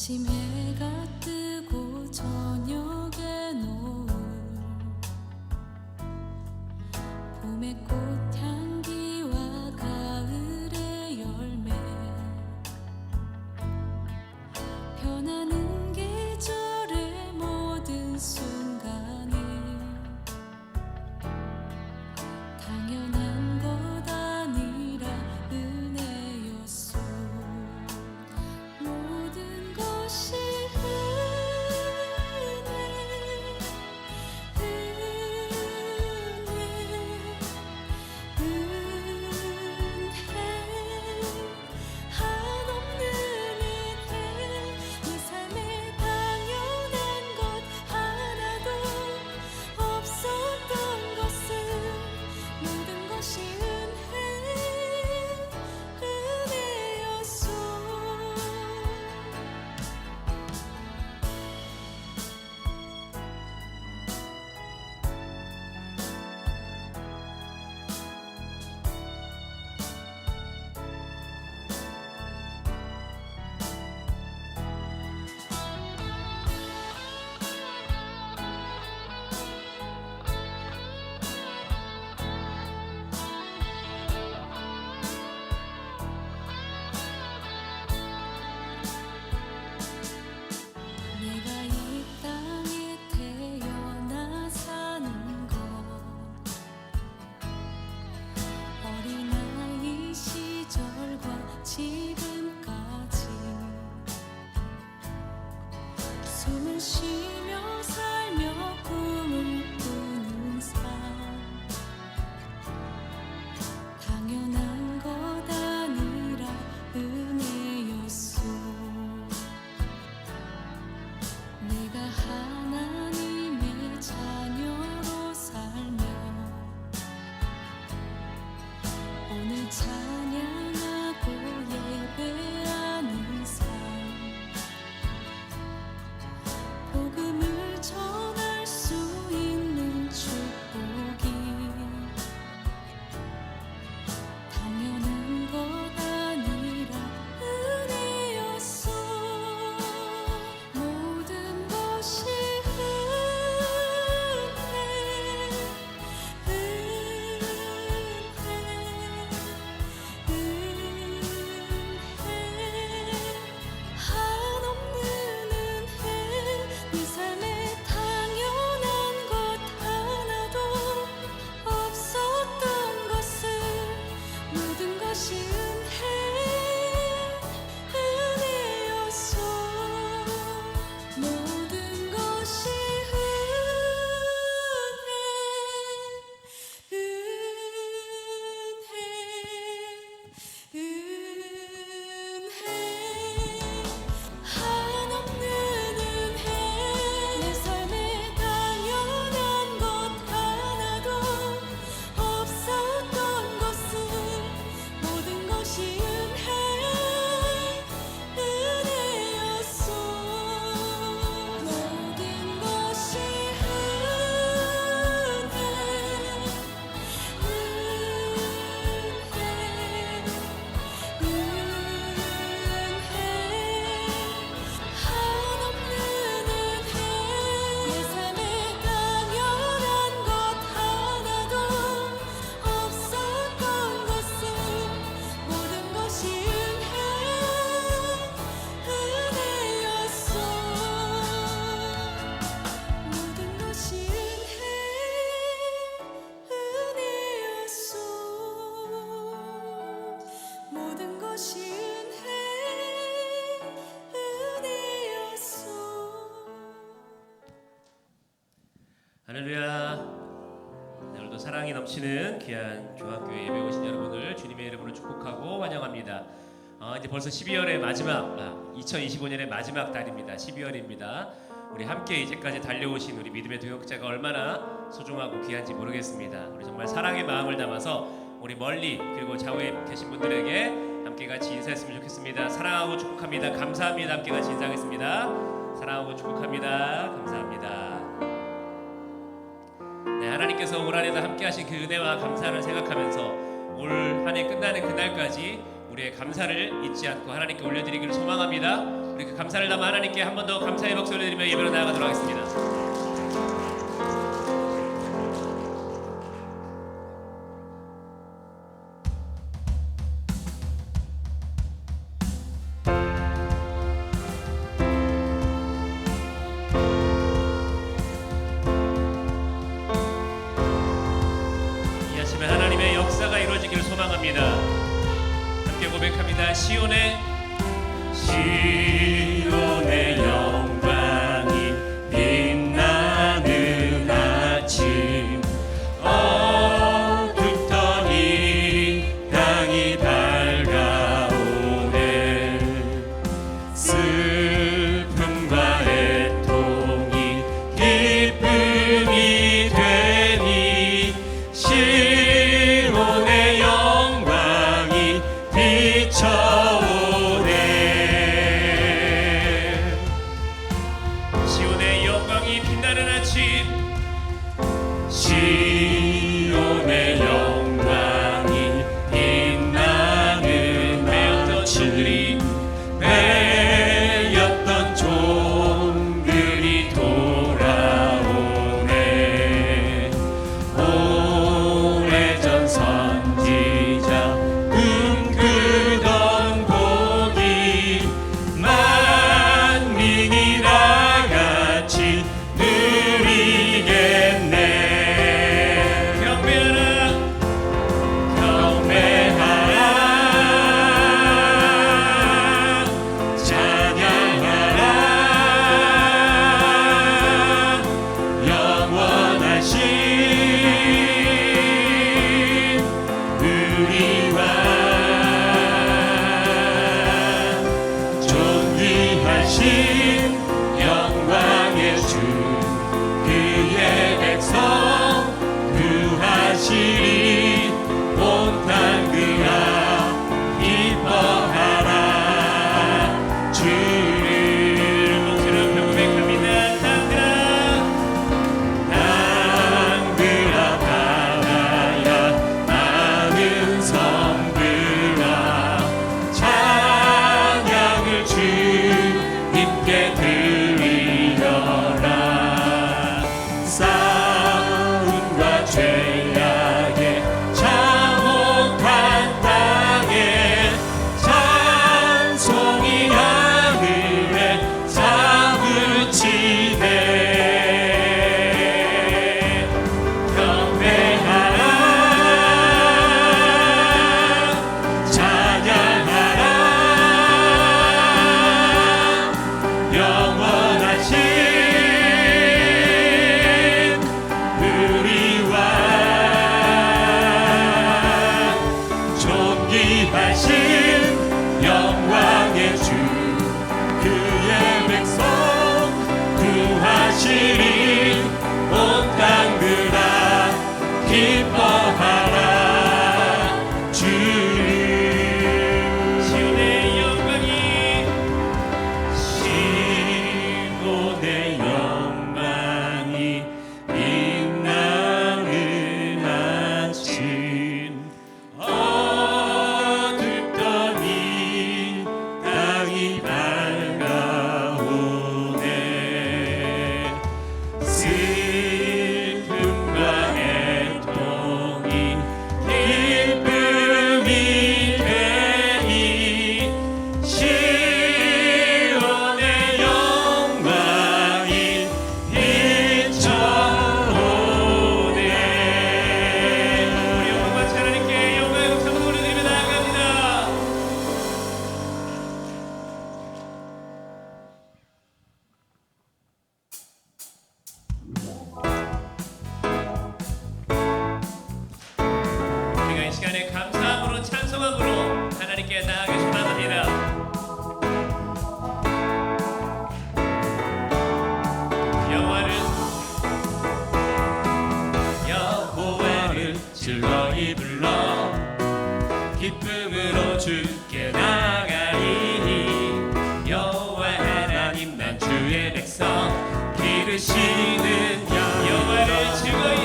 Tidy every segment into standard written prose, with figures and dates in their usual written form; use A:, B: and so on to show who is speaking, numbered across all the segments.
A: 아침 해가 뜨고 저녁에 노을, 봄의 꽃향기와 가을의 열매, 변하는 계절의 모든 순간이 당연한 것 아니라 은혜였소. 모든 것이 한없는 은혜, 내 삶에 당연한 것 하나도 없었던 것은 모든 것이 은혜였소. 내가 이 땅에 태어나 사는 것, 어린아이 시절과 지금까지 숨을 쉬며 살며 꿈을 꾸는 삶, 당연한 것 아니라 은혜였소. 내가 하나님의 자녀로 살며 오늘 찬양하고 예배하는 삶, 복음을 전할 수 있는 축복이 당연한 것 아니라 은혜였소. 모든 것이 한없는 은혜, 네 삶에 당연한 것 하나도 없었던 것은 모든 것이 은혜였소. 모든 것이 한없는 은혜, 내 삶에 당연한 것 하나도 없었던 것은 모든 것이 은혜였소. 모든 것이 한없는 은혜, 내 삶에 당연한 것 하나도 없었던 것은 모든 것이 은혜였소. 모든 것이 은혜였소. 모든 것이 은혜였소.
B: 할렐루야. 네, 오늘도 사랑이 넘치는 귀한 중학교에 예배 오신 여러분을 주님의 이름으로 축복하고 환영합니다. 이제 벌써 12월의 마지막, 2025년의 마지막 달입니다. 12월입니다. 우리 함께 이제까지 달려오신 우리 믿음의 동역자가 얼마나 소중하고 귀한지 모르겠습니다. 우리 정말 사랑의 마음을 담아서 우리 멀리 그리고 좌우에 계신 분들에게 함께 같이 인사했으면 좋겠습니다. 사랑하고 축복합니다. 감사합니다. 함께 같이 인사하겠습니다. 사랑하고 축복합니다. 감사합니다. 네, 하나님께서 올 한해도 함께 하신 그 은혜와 감사를 생각하면서 올 한 해 끝나는 그날까지 우리의 감사를 잊지 않고 하나님께 올려드리기를 소망합니다. 우리 그 감사를 담아 하나님께 한 번 더 감사의 박수 올려드리며 예배로 나아가도록 하겠습니다. 이 아침에 하나님의 역사가 이루어지기를 소망합니다. 함께 고백합니다. 시온의 영광이 빛나는 아침, 어둡던 이 땅이 밝아오네. 슬픔과 애통이 기쁨이 되니 시온의 영광이 비춰오네. 시온의 영광이 빛나는 아침, 시온의 영광이 빛나는 아침, 매였던 종들이 돌아오네. 오래전 선지자 꿈꾸던 복이 만민이 다 같이 누리겠네. 경배하라, 경배하라, 찬양하라. 영원하신 우리와 존귀하신 영광의 주, 그의 백성 구하시리. 온 땅 그라 기뻐하라. 주를 목소리로 고백합니다. 땅들아 바다야 많은 섬들아 찬양을 주님께 드리려라. 싸움과 죄악에 참혹한 땅에 찬송이 하늘에 사무치네. 경배하라, 찬양하라. 영원하신 우리와 존귀하신 영광의 주, 그의 백성 구하시리. 온 땅 그라 기뻐하라. 주를 시온의 영광이, 시온의 영광이 빛나는 아침, 어둡던 이 땅이 밝아오네. 슬픔과 애통이 기쁨이 되니 시온의 영광이 비춰오네. 우리 영광 하나님께 영광의 박수 올려드리며 나아갑니다. 우리가 이 시간에 감사함으로 찬송함으로 하나님께 나아가기 소망합니다. 여호와를 즐거이 불러 기쁨으로 주께 나가리니. 여호와 하나님 난 주의 백성 기르시는 여호와를 즐거이,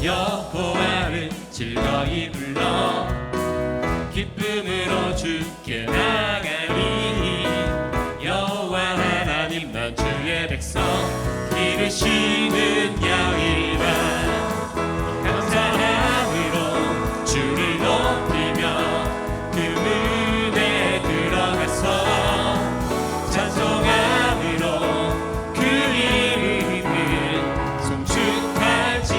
B: 여호와를 즐거이 불러 기쁨으로 주께 나가리니. 기르시는 양이라 감사함으로 주를 높이며 그 문에 들어가서 찬송함으로 그 이름을 송축할지어다.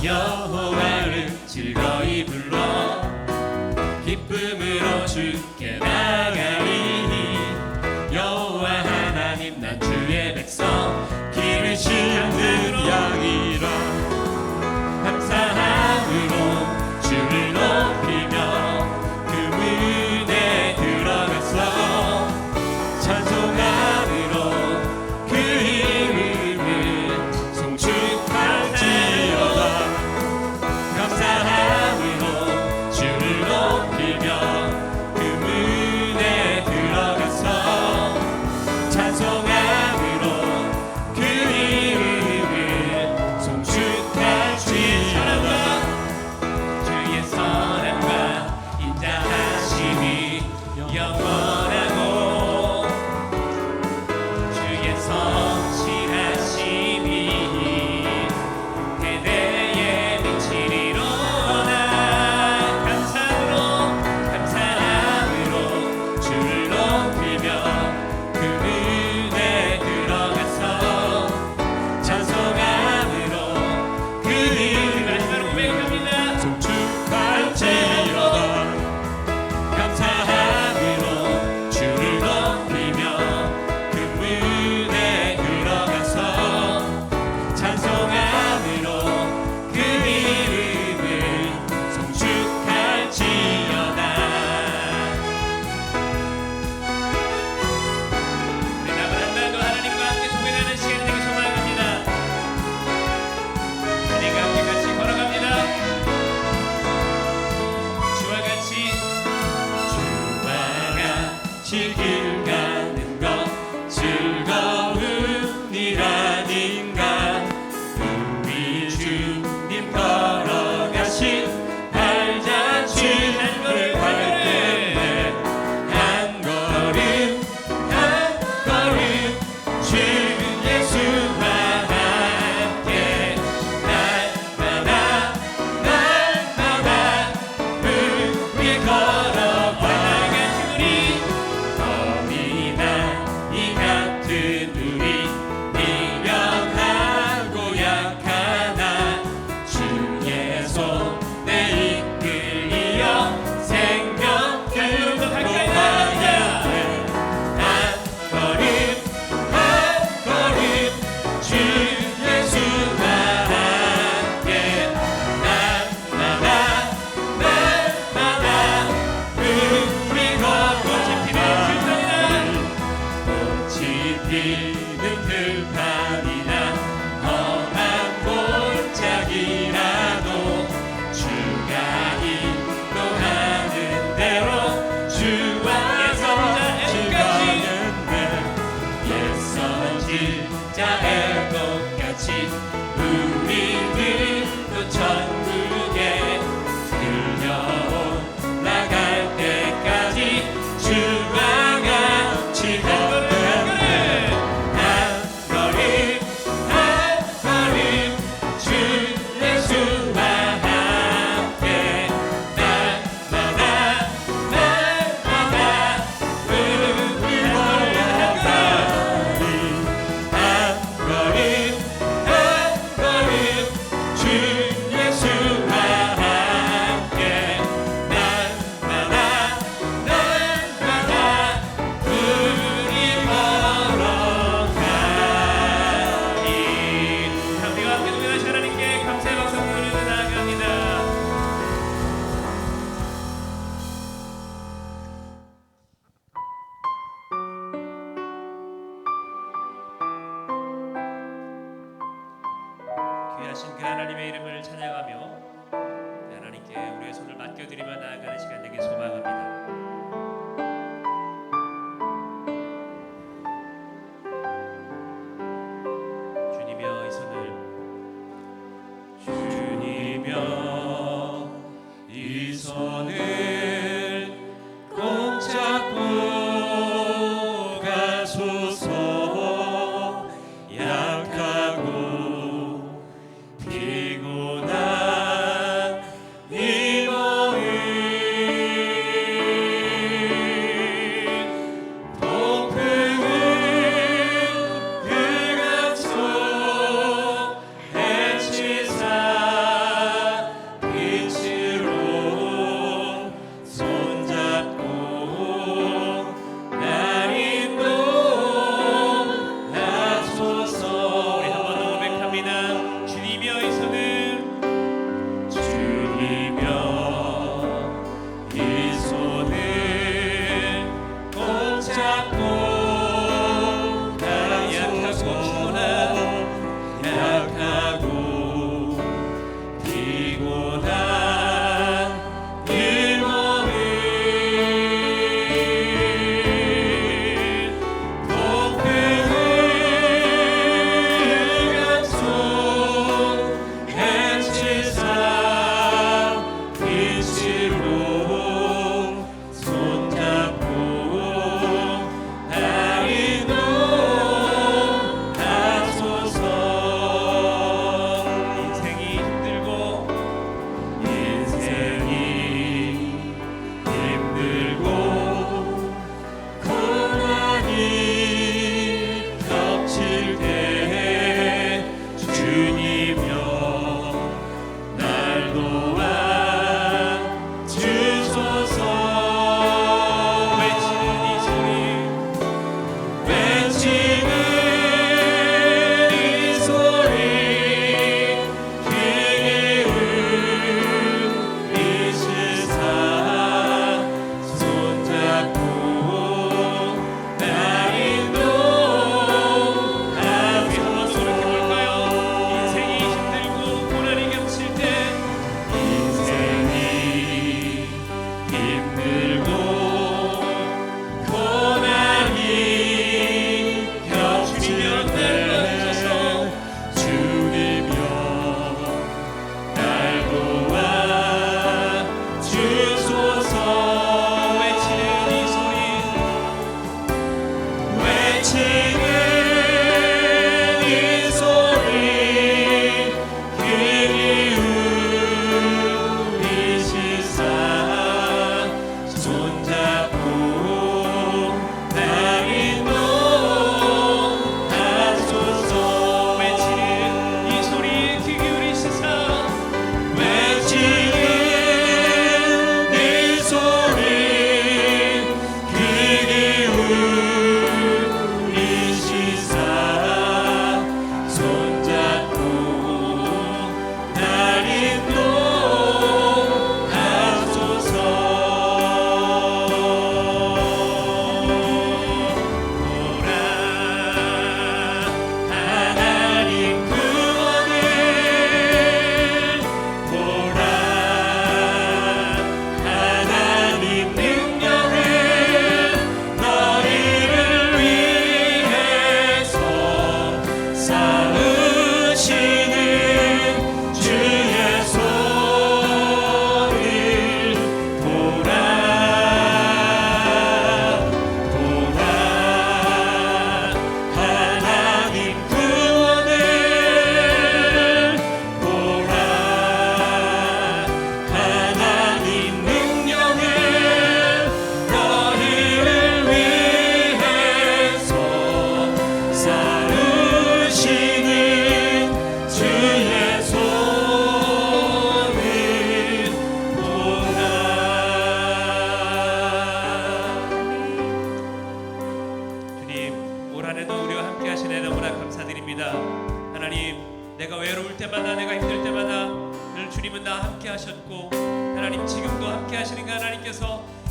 B: 여호와를 즐거이 불러 기쁨으로 주께 나가리. 여호와 하나님 난 주의 백성 기르시는 양이라 감사함으로 주를 높이며 그 문에 들어가서 찬송함으로 그 이름을 송축할지어다. 감사함으로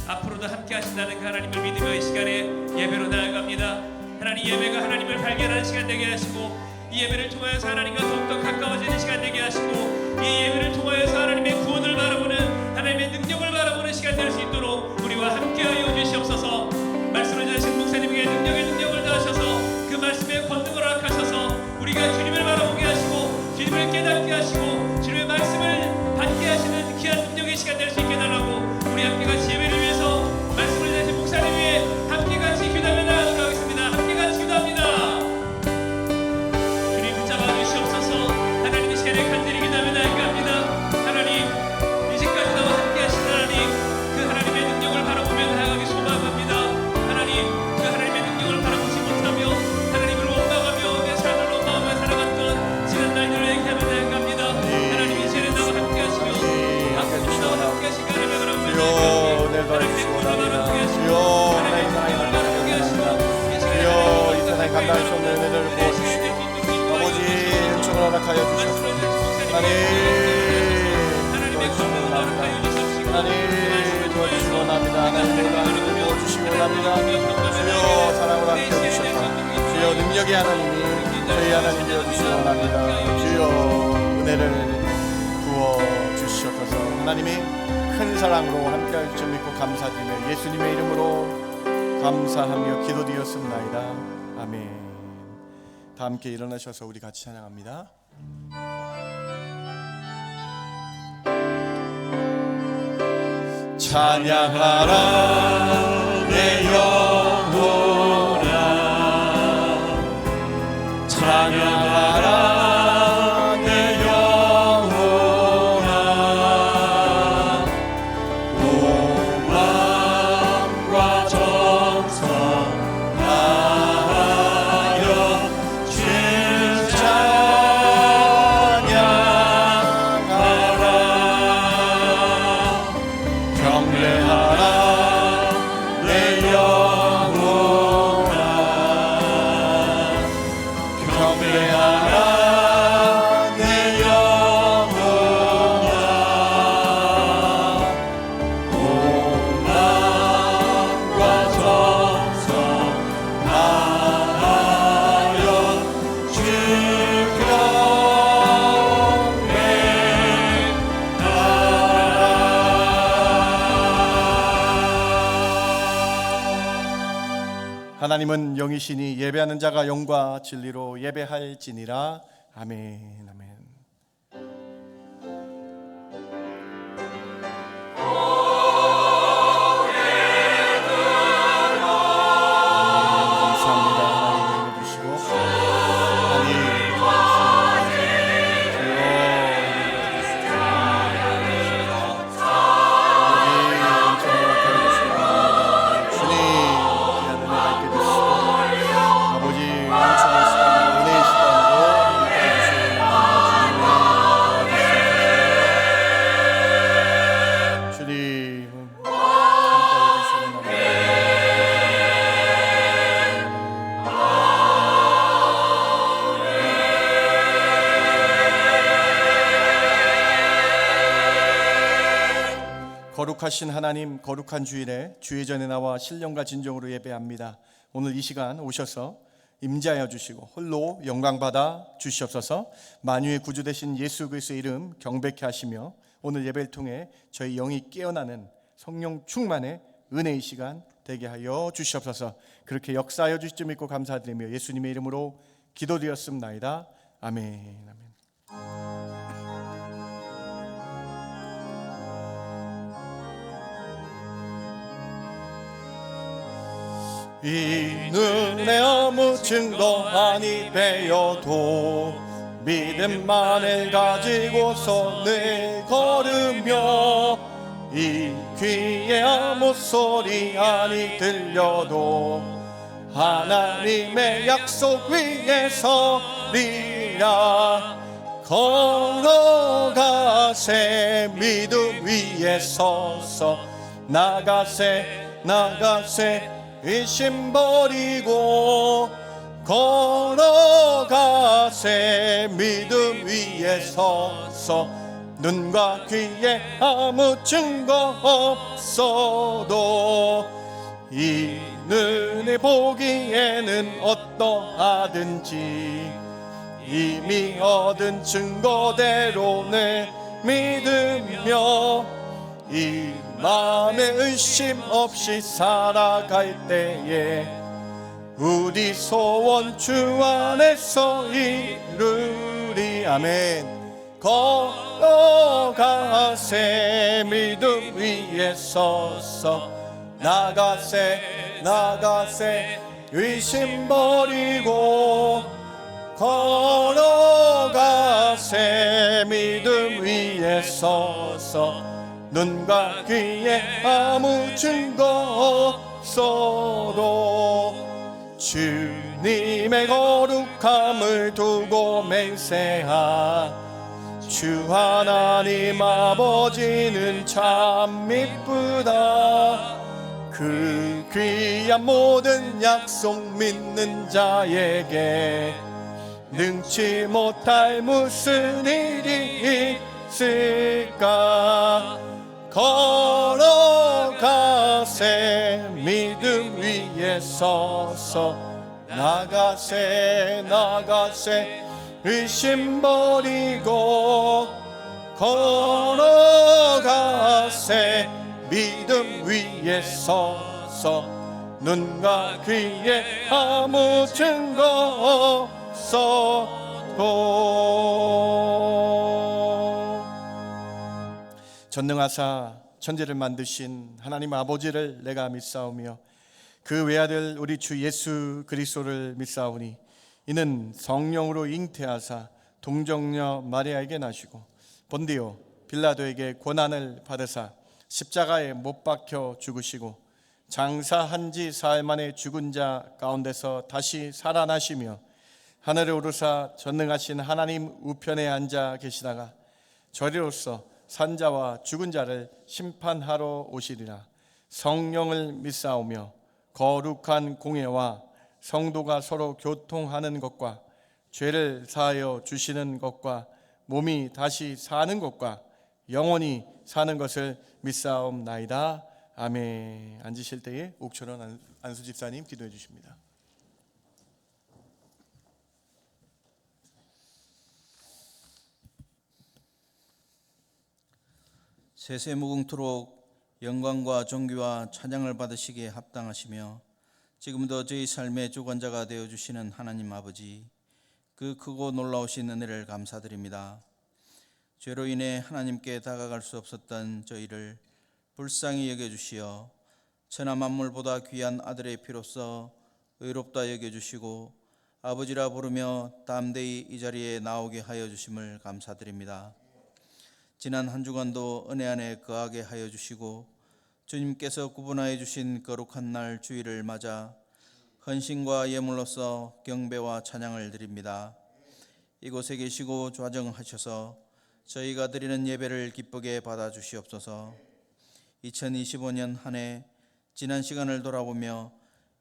B: 앞으로도 함께 하신다는 그 하나님을 믿으며 이 시간에 예배로 나아갑니다. 하나님, 예배가 하나님을 발견하는 시간 되게 하시고, 이 예배를 통하여서 하나님과 더욱더 가까워지는 시간 되게 하시고, 이 예배를 통하여서 하나님의 구원을 바라보는, 하나님의 능력을 바라보는 시간 될 수 있도록 우리와 함께하여 주시옵소서. 말씀을 전하신 목사님에게 능력을 더하셔서 그 말씀에 권능을 허락하셔서 우리가 주님을 바라보게 하시고, 주님을 깨닫게 하시고, 주님의 말씀을 받게 하시는 귀한 능력의 시간 될 수 있게 달라고, 우리 함께 같이 예배를 위해서 말씀을 전하신 목사님 위해 함께 같이 기도하며 나아가도록 하겠습니다. 함께 같이 기도합니다. 주님 붙잡아 주시옵소서. 하나님, 이 시간에 간절히 기도하며 나아갑니다. 하나님, 이제까지 나와 함께 하신 하나님, 그 하나님의 능력을 바라보며 나아가기 소망합니다. 하나님, 그 하나님의 능력을 바라보지 못하며 하나님을 원망하며 내 삶을 원망하며 살아갔던 지난 날들을 얘기하며 나아갑니다. 하나님, 이 시간에 나와 함께 하시며 앞으로 나와 함께 하시기 바라며
C: 주여, 내 바라시기 원합니다. 주여, 하나님 사랑이 나타나게 하시고, 주여, 이 세상에 감당할 수 없는 은혜를 부어주시고, 아버지 은총을 허락하여 주시옵소서. 하나님 도와주시기 원합니다. 하나님 도와주시기 원합니다. 하나님 은혜를 부어주시기 원합니다. 주여, 사랑으로 함께 해주셔서 주여, 능력의 하나님이 저희 하나님 되어주시기 원합니다. 주여, 은혜를 부어주시옵소서. 하나님이 큰 사랑으로 함께할 줄 믿고 감사드리며 예수님의 이름으로 감사하며 기도드렸습나이다. 아멘. 다 함께 일어나셔서 우리 같이 찬양합니다. 찬양하라 내 영혼아, 찬양하라 찬양하라 하나님은 영이시니 예배하는 자가 영과 진리로 예배할지니라. 아멘. 아멘. 감사합니다. 하나님 해주시고 거룩하신 하나님, 거룩한 주일에 주의 전에 나와 신령과 진정으로 예배합니다. 오늘 이 시간 오셔서 임재하여 주시고 홀로 영광 받아 주시옵소서. 만유의 구주 되신 예수 그리스도의 이름 경배케 하시며 오늘 예배를 통해 저희 영이 깨어나는 성령 충만의 은혜의 시간 되게 하여 주시옵소서. 그렇게 역사하여 주실 줄 믿고 감사드리며 예수님의 이름으로 기도드렸습나이다. 아멘. 아멘. 이 눈에 아무 증거 아니 배어도 믿음만을 가지고서 늘 걸으며 이 귀에 아무 소리 아니 들려도 하나님의 약속 위에 서리라. 걸어가세 믿음 위에 서서 나가세 의심 버리고 걸어가세 믿음 위에 서서 눈과 귀에 아무 증거 없어도 이 눈에 보기에는 어떠하든지 이미 얻은 증거대로 내 믿으며 이 마음에 의심 없이 살아갈 때에 우리 소원 주 안에서 이루리. 아멘. 걸어가세 믿음 위에 서서 나가세 의심 버리고 걸어가세 믿음 위에 서서 눈과 귀에 아무 증거 없어도 주님의 거룩함을 두고 맹세한 주 하나님 아버지는 참 미쁘다. 그 귀한 모든 약속 믿는 자에게 능치 못할 무슨 일이 있을까. 걸어가세 믿음 위에 서서 나가세 의심 버리고 걸어가세 믿음 위에 서서 눈과 귀에 아무 증거 없어도. 전능하사 천지를 만드신 하나님 아버지를 내가 믿사오며 그 외아들 우리 주 예수 그리스도를 믿사오니 이는 성령으로 잉태하사 동정녀 마리아에게 나시고 본디오 빌라도에게 고난을 받으사 십자가에 못 박혀 죽으시고 장사한 지 사흘 만에 죽은 자 가운데서 다시 살아나시며 하늘에 오르사 전능하신 하나님 우편에 앉아 계시다가 저리로서 산자와 죽은 자를 심판하러 오시리라. 성령을 믿사오며 거룩한 공예와 성도가 서로 교통하는 것과 죄를 사하여 주시는 것과 몸이 다시 사는 것과 영원히 사는 것을 믿사옵나이다. 아멘. 앉으실 때에 옥철원 안수 집사님 기도해 주십니다.
D: 세세무궁토록 영광과 존귀와 찬양을 받으시기에 합당하시며
C: 지금도 저희 삶의 주관자가 되어 주시는 하나님 아버지, 그 크고 놀라우신 은혜를 감사드립니다. 죄로 인해 하나님께 다가갈 수 없었던 저희를 불쌍히 여겨주시어 천하 만물보다 귀한 아들의 피로써 의롭다 여겨주시고 아버지라 부르며 담대히 이 자리에 나오게 하여 주심을 감사드립니다. 지난 한 주간도 은혜 안에 거하게 하여 주시고 주님께서 구분하여 주신 거룩한 날 주일을 맞아 헌신과 예물로서 경배와 찬양을 드립니다. 이곳에 계시고 좌정하셔서 저희가 드리는 예배를 기쁘게 받아주시옵소서. 2025년 한 해 지난 시간을 돌아보며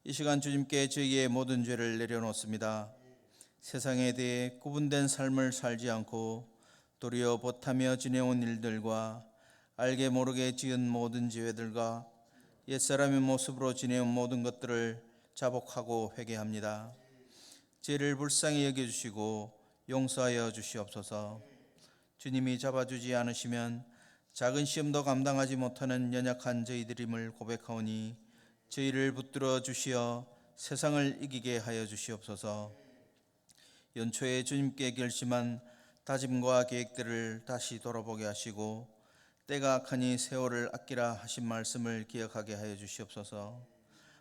C: 이 시간 주님께 저희의 모든 죄를 내려놓습니다. 세상에 대해 구분된 삶을 살지 않고 도리어 보타며 지내온 일들과 알게 모르게 지은 모든 죄들과 옛사람의 모습으로 지내온 모든 것들을 자복하고 회개합니다. 죄를 불쌍히 여겨주시고 용서하여 주시옵소서. 주님이 잡아주지 않으시면 작은 시험도 감당하지 못하는 연약한 저희들임을 고백하오니 저희를 붙들어 주시어 세상을 이기게 하여 주시옵소서. 연초에 주님께 결심한 다짐과 계획들을 다시 돌아보게 하시고 때가 악하니 세월을 아끼라 하신 말씀을 기억하게 하여 주시옵소서.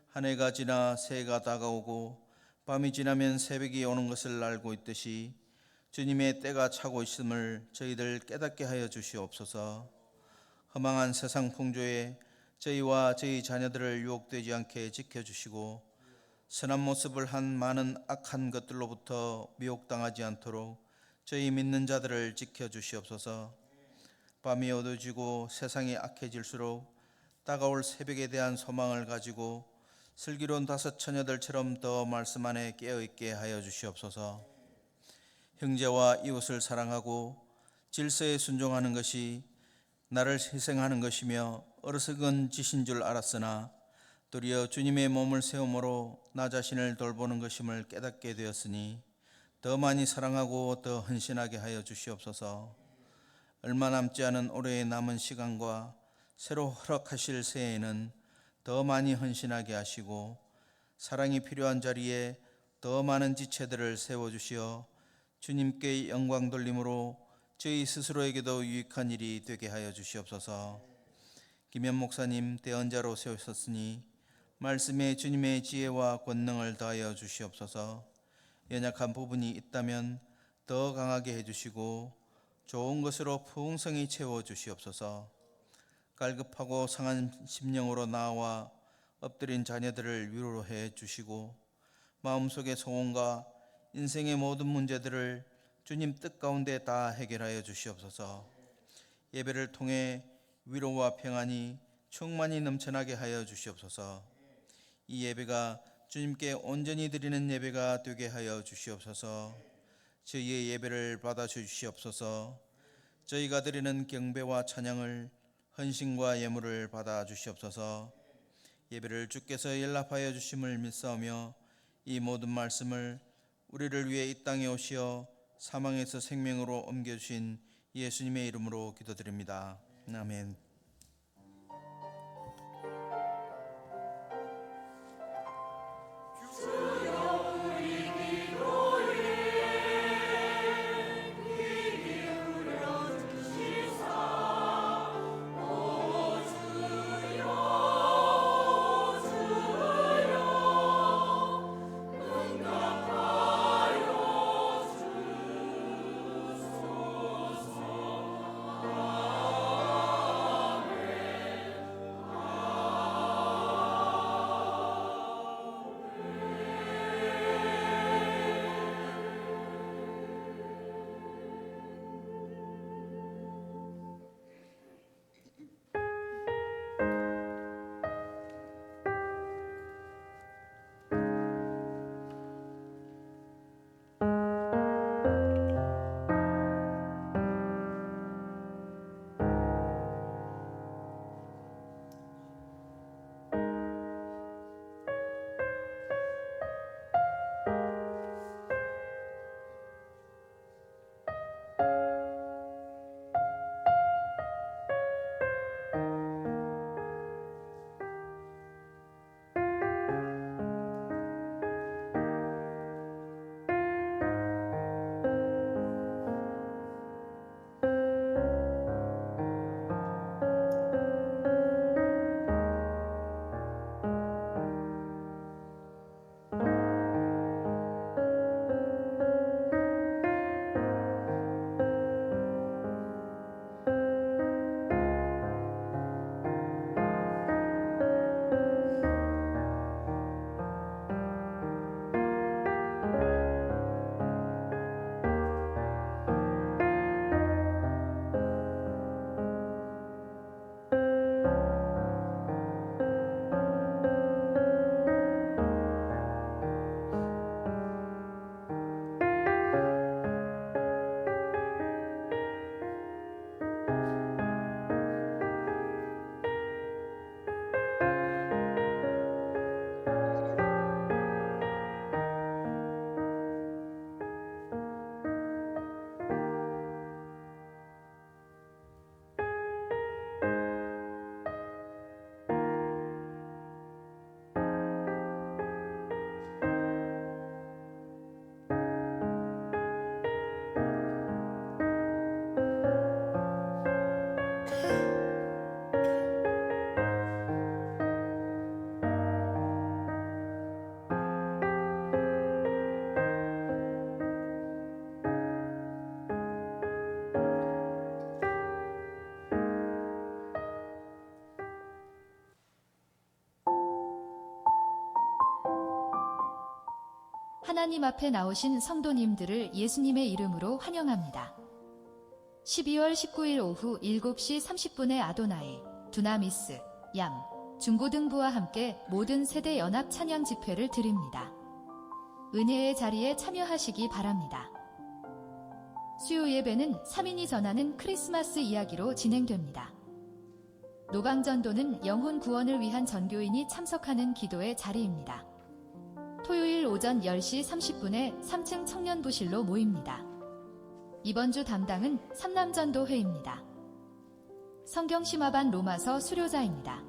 C: 한 해가 지나 새해가 다가오고 밤이 지나면 새벽이 오는 것을 알고 있듯이 주님의 때가 차고 있음을 저희들 깨닫게 하여 주시옵소서. 허망한 세상 풍조에 저희와 저희 자녀들을 유혹되지 않게 지켜주시고 선한 모습을 한 많은 악한 것들로부터 미혹당하지 않도록 저희 믿는 자들을 지켜주시옵소서. 밤이 어두워지고 세상이 악해질수록 다가올 새벽에 대한 소망을 가지고 슬기로운 다섯 처녀들처럼 더 말씀 안에 깨어있게 하여 주시옵소서. 형제와 이웃을 사랑하고 질서에 순종하는 것이 나를 희생하는 것이며 어리석은 짓인 줄 알았으나 도리어 주님의 몸을 세움으로 나 자신을 돌보는 것임을 깨닫게 되었으니 더 많이 사랑하고 더 헌신하게 하여 주시옵소서. 얼마 남지 않은 올해의 남은 시간과 새로 허락하실 새해에는 더 많이 헌신하게 하시고 사랑이 필요한 자리에 더 많은 지체들을 세워주시어 주님께 영광 돌림으로 저희 스스로에게도 유익한 일이 되게 하여 주시옵소서. 김현 목사님 대언자로 세우셨으니 말씀에 주님의 지혜와 권능을 더하여 주시옵소서. 연약한 부분이 있다면 더 강하게 해주시고 좋은 것으로 풍성히 채워 주시옵소서. 갈급하고 상한 심령으로 나와 엎드린 자녀들을 위로해 주시고 마음속의 소원과 인생의 모든 문제들을 주님 뜻 가운데 다 해결하여 주시옵소서. 예배를 통해 위로와 평안이 충만히 넘쳐나게 하여 주시옵소서. 이 예배가 주님께 온전히 드리는 예배가 되게 하여 주시옵소서. 저희의 예배를 받아 주시옵소서. 저희가 드리는 경배와 찬양을 헌신과 예물을 받아 주시옵소서. 예배를 주께서 연락하여 주심을 믿사오며 이 모든 말씀을 우리를 위해 이 땅에 오시어 사망에서 생명으로 옮겨주신 예수님의 이름으로 기도드립니다. 아멘.
D: 하나님 앞에 나오신 성도님들을 예수님의 이름으로 환영합니다. 12월 19일 오후 7시 30분에 아도나이, 두나미스, 얌, 중고등부와 함께 모든 세대 연합 찬양 집회를 드립니다. 은혜의 자리에 참여하시기 바랍니다. 수요 예배는 3인이 전하는 크리스마스 이야기로 진행됩니다. 노방전도는 영혼 구원을 위한 전교인이 참석하는 기도의 자리입니다. 토요일 오전 10시 30분에 3층 청년부실로 모입니다. 이번 주 담당은 삼남전도회입니다. 성경심화반 로마서 수료자입니다.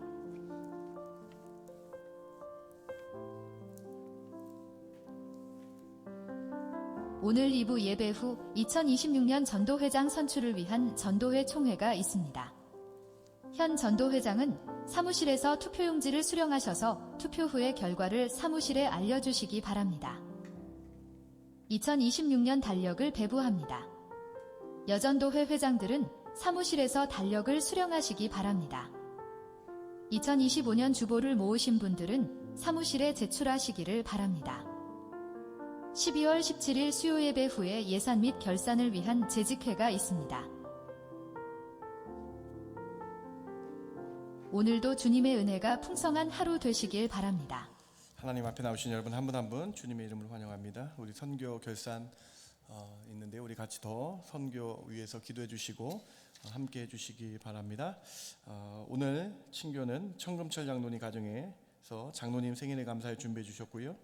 D: 오늘 2부 예배 후 2026년 전도회장 선출을 위한 전도회 총회가 있습니다. 현 전도회장은 사무실에서 투표용지를 수령하셔서 투표 후의 결과를 사무실에 알려주시기 바랍니다. 2026년 달력을 배부합니다. 여전도회 회장들은 사무실에서 달력을 수령하시기 바랍니다. 2025년 주보를 모으신 분들은 사무실에 제출하시기를 바랍니다. 12월 17일 수요예배 후에 예산 및 결산을 위한 재직회가 있습니다. 오늘도 주님의 은혜가 풍성한 하루 되시길 바랍니다.
C: 하나님 앞에 나오신 여러분 한 분 한 분 주님의 이름으로 환영합니다. 우리 선교 결산 있는데 우리 같이 더 선교 위해서 기도해 주시고 함께 해 주시기 바랍니다. 오늘 친교는 청금철 장로님 가정에서 장로님 생일에 감사에 준비해 주셨고요.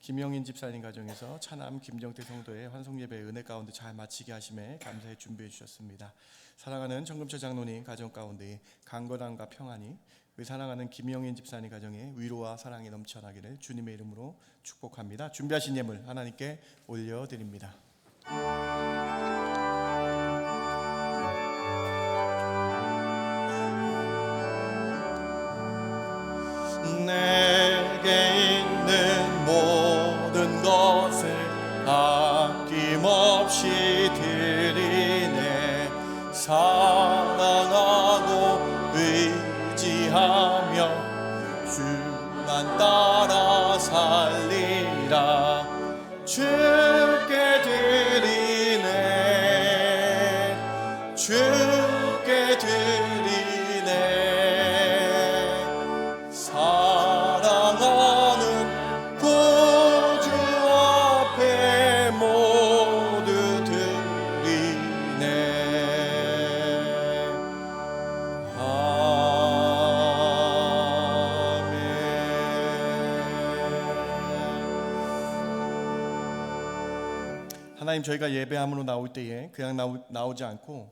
C: 김영인 집사님 가정에서 차남 김정태 성도의 환송예배 은혜 가운데 잘 마치게 하심에 감사에 준비해 주셨습니다. 사랑하는 청금철 장로님 가정 가운데 강건함과 평안이, 우리 사랑하는 김영인 집사님 가정에 위로와 사랑이 넘쳐나기를 주님의 이름으로 축복합니다. 준비하신 예물 하나님께 올려드립니다. 내게 있는 모든 것을 아낌없이 드리네. 사랑하고 의지하며 주만 따라 살리라. 주께 드리네. 주께 드리네. 사랑하는 구주 앞에 모두 드리네. 하나님, 저희가 예배함으로 나올 때에 그냥 나오지 않고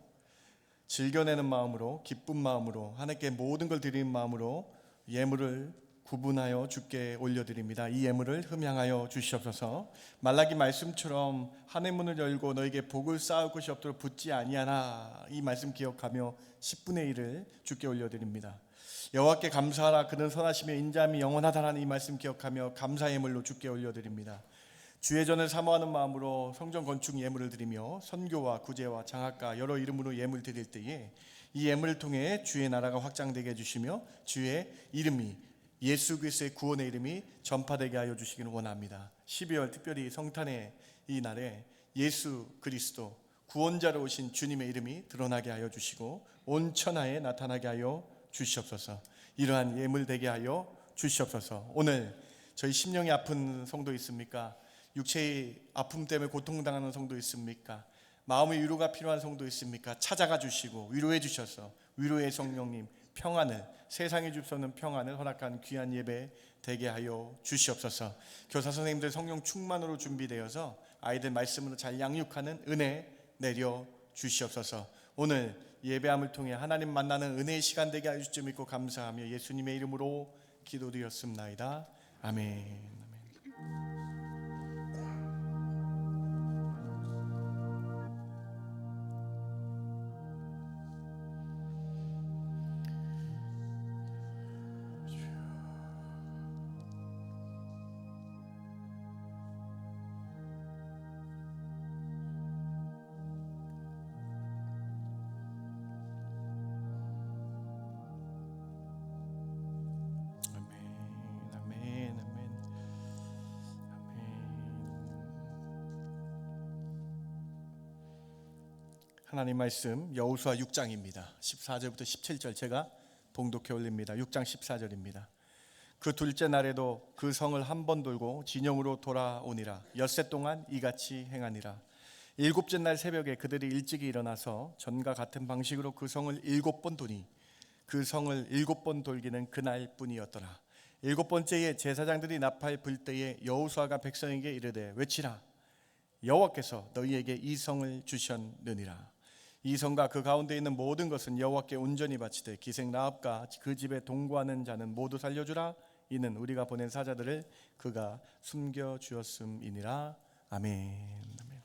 C: 즐겨내는 마음으로, 기쁜 마음으로, 하나님께 모든 걸 드리는 마음으로 예물을 구분하여 주께 올려드립니다. 이 예물을 흠양하여 주시옵소서. 말라기 말씀처럼 하늘 문을 열고 너에게 복을 쌓을 것이 없도록 붙지 아니하나, 이 말씀 기억하며 10분의 1을 주께 올려드립니다. 여호와께 감사하라, 그는 선하시며 인자함이 영원하다라는 이 말씀 기억하며 감사 예물로 주께 올려드립니다. 주의 전을 사모하는 마음으로 성전 건축 예물을 드리며 선교와 구제와 장학과 여러 이름으로 예물 드릴 때에 이 예물을 통해 주의 나라가 확장되게 해주시며 주의 이름이, 예수 그리스도의 구원의 이름이 전파되게 하여 주시기를 원합니다. 12월 특별히 성탄의 이 날에 예수 그리스도 구원자로 오신 주님의 이름이 드러나게 하여 주시고 온 천하에 나타나게 하여 주시옵소서. 이러한 예물 되게 하여 주시옵소서. 오늘 저희 심령이 아픈 성도 있습니까? 육체의 아픔 때문에 고통당하는 성도 있습니까? 마음의 위로가 필요한 성도 있습니까? 찾아가 주시고 위로해 주셔서 위로의 성령님 평안을, 세상에 줄 수 없는 평안을 허락한 귀한 예배 되게 하여 주시옵소서. 교사 선생님들 성령 충만으로 준비되어서 아이들 말씀으로 잘 양육하는 은혜 내려 주시옵소서. 오늘 예배함을 통해 하나님 만나는 은혜의 시간 되게 하여 주실 줄 믿고 감사하며 예수님의 이름으로 기도드렸습나이다. 아멘. 하나님 말씀 여호수아 6장입니다. 14절부터 17절 제가 봉독해 올립니다. 6장 14절입니다. 그 둘째 날에도 그 성을 한 번 돌고 진영으로 돌아오니라. 엿새 동안 이같이 행하니라. 일곱째 날 새벽에 그들이 일찍이 일어나서 전과 같은 방식으로 그 성을 7번 도니 그 성을 7번 돌기는 그날뿐이었더라. 7번째에 제사장들이 나팔 불 때에 여호수아가 백성에게 이르되 외치라. 여호와께서 너희에게 이 성을 주셨느니라. 이 성과 그 가운데 있는 모든 것은 여호와께 온전히 바치되 기생 라합과 그 집에 동거하는 자는 모두 살려주라. 이는 우리가 보낸 사자들을 그가 숨겨 주었음이니라. 아멘. 아멘.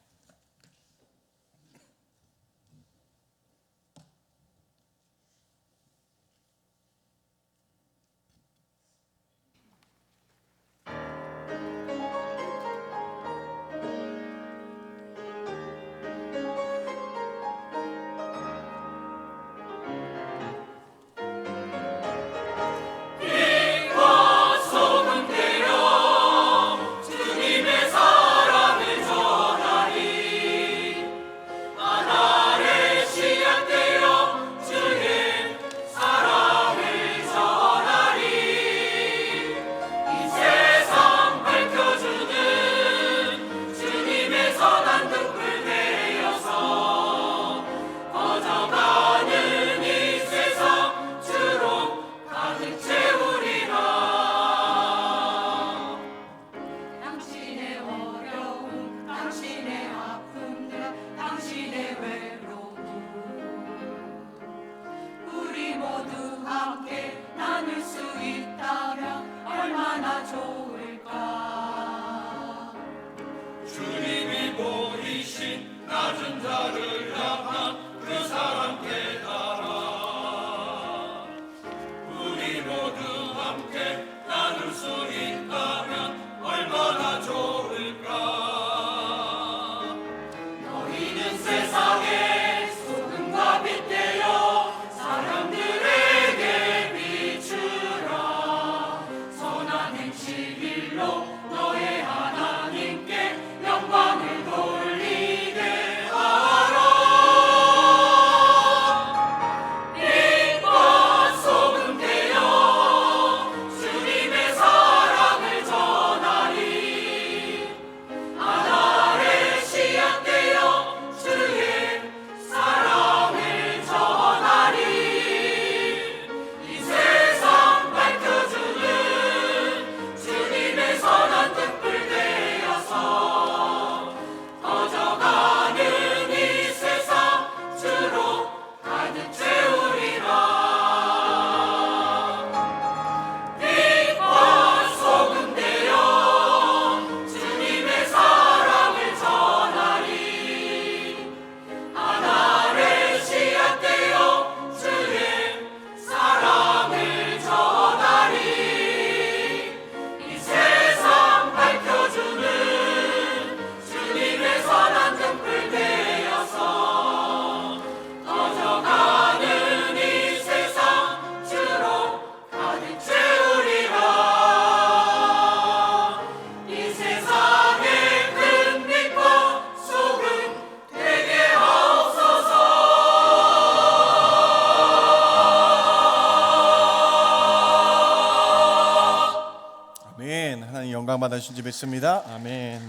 C: 영광 받으신지 믿습니다. 아멘.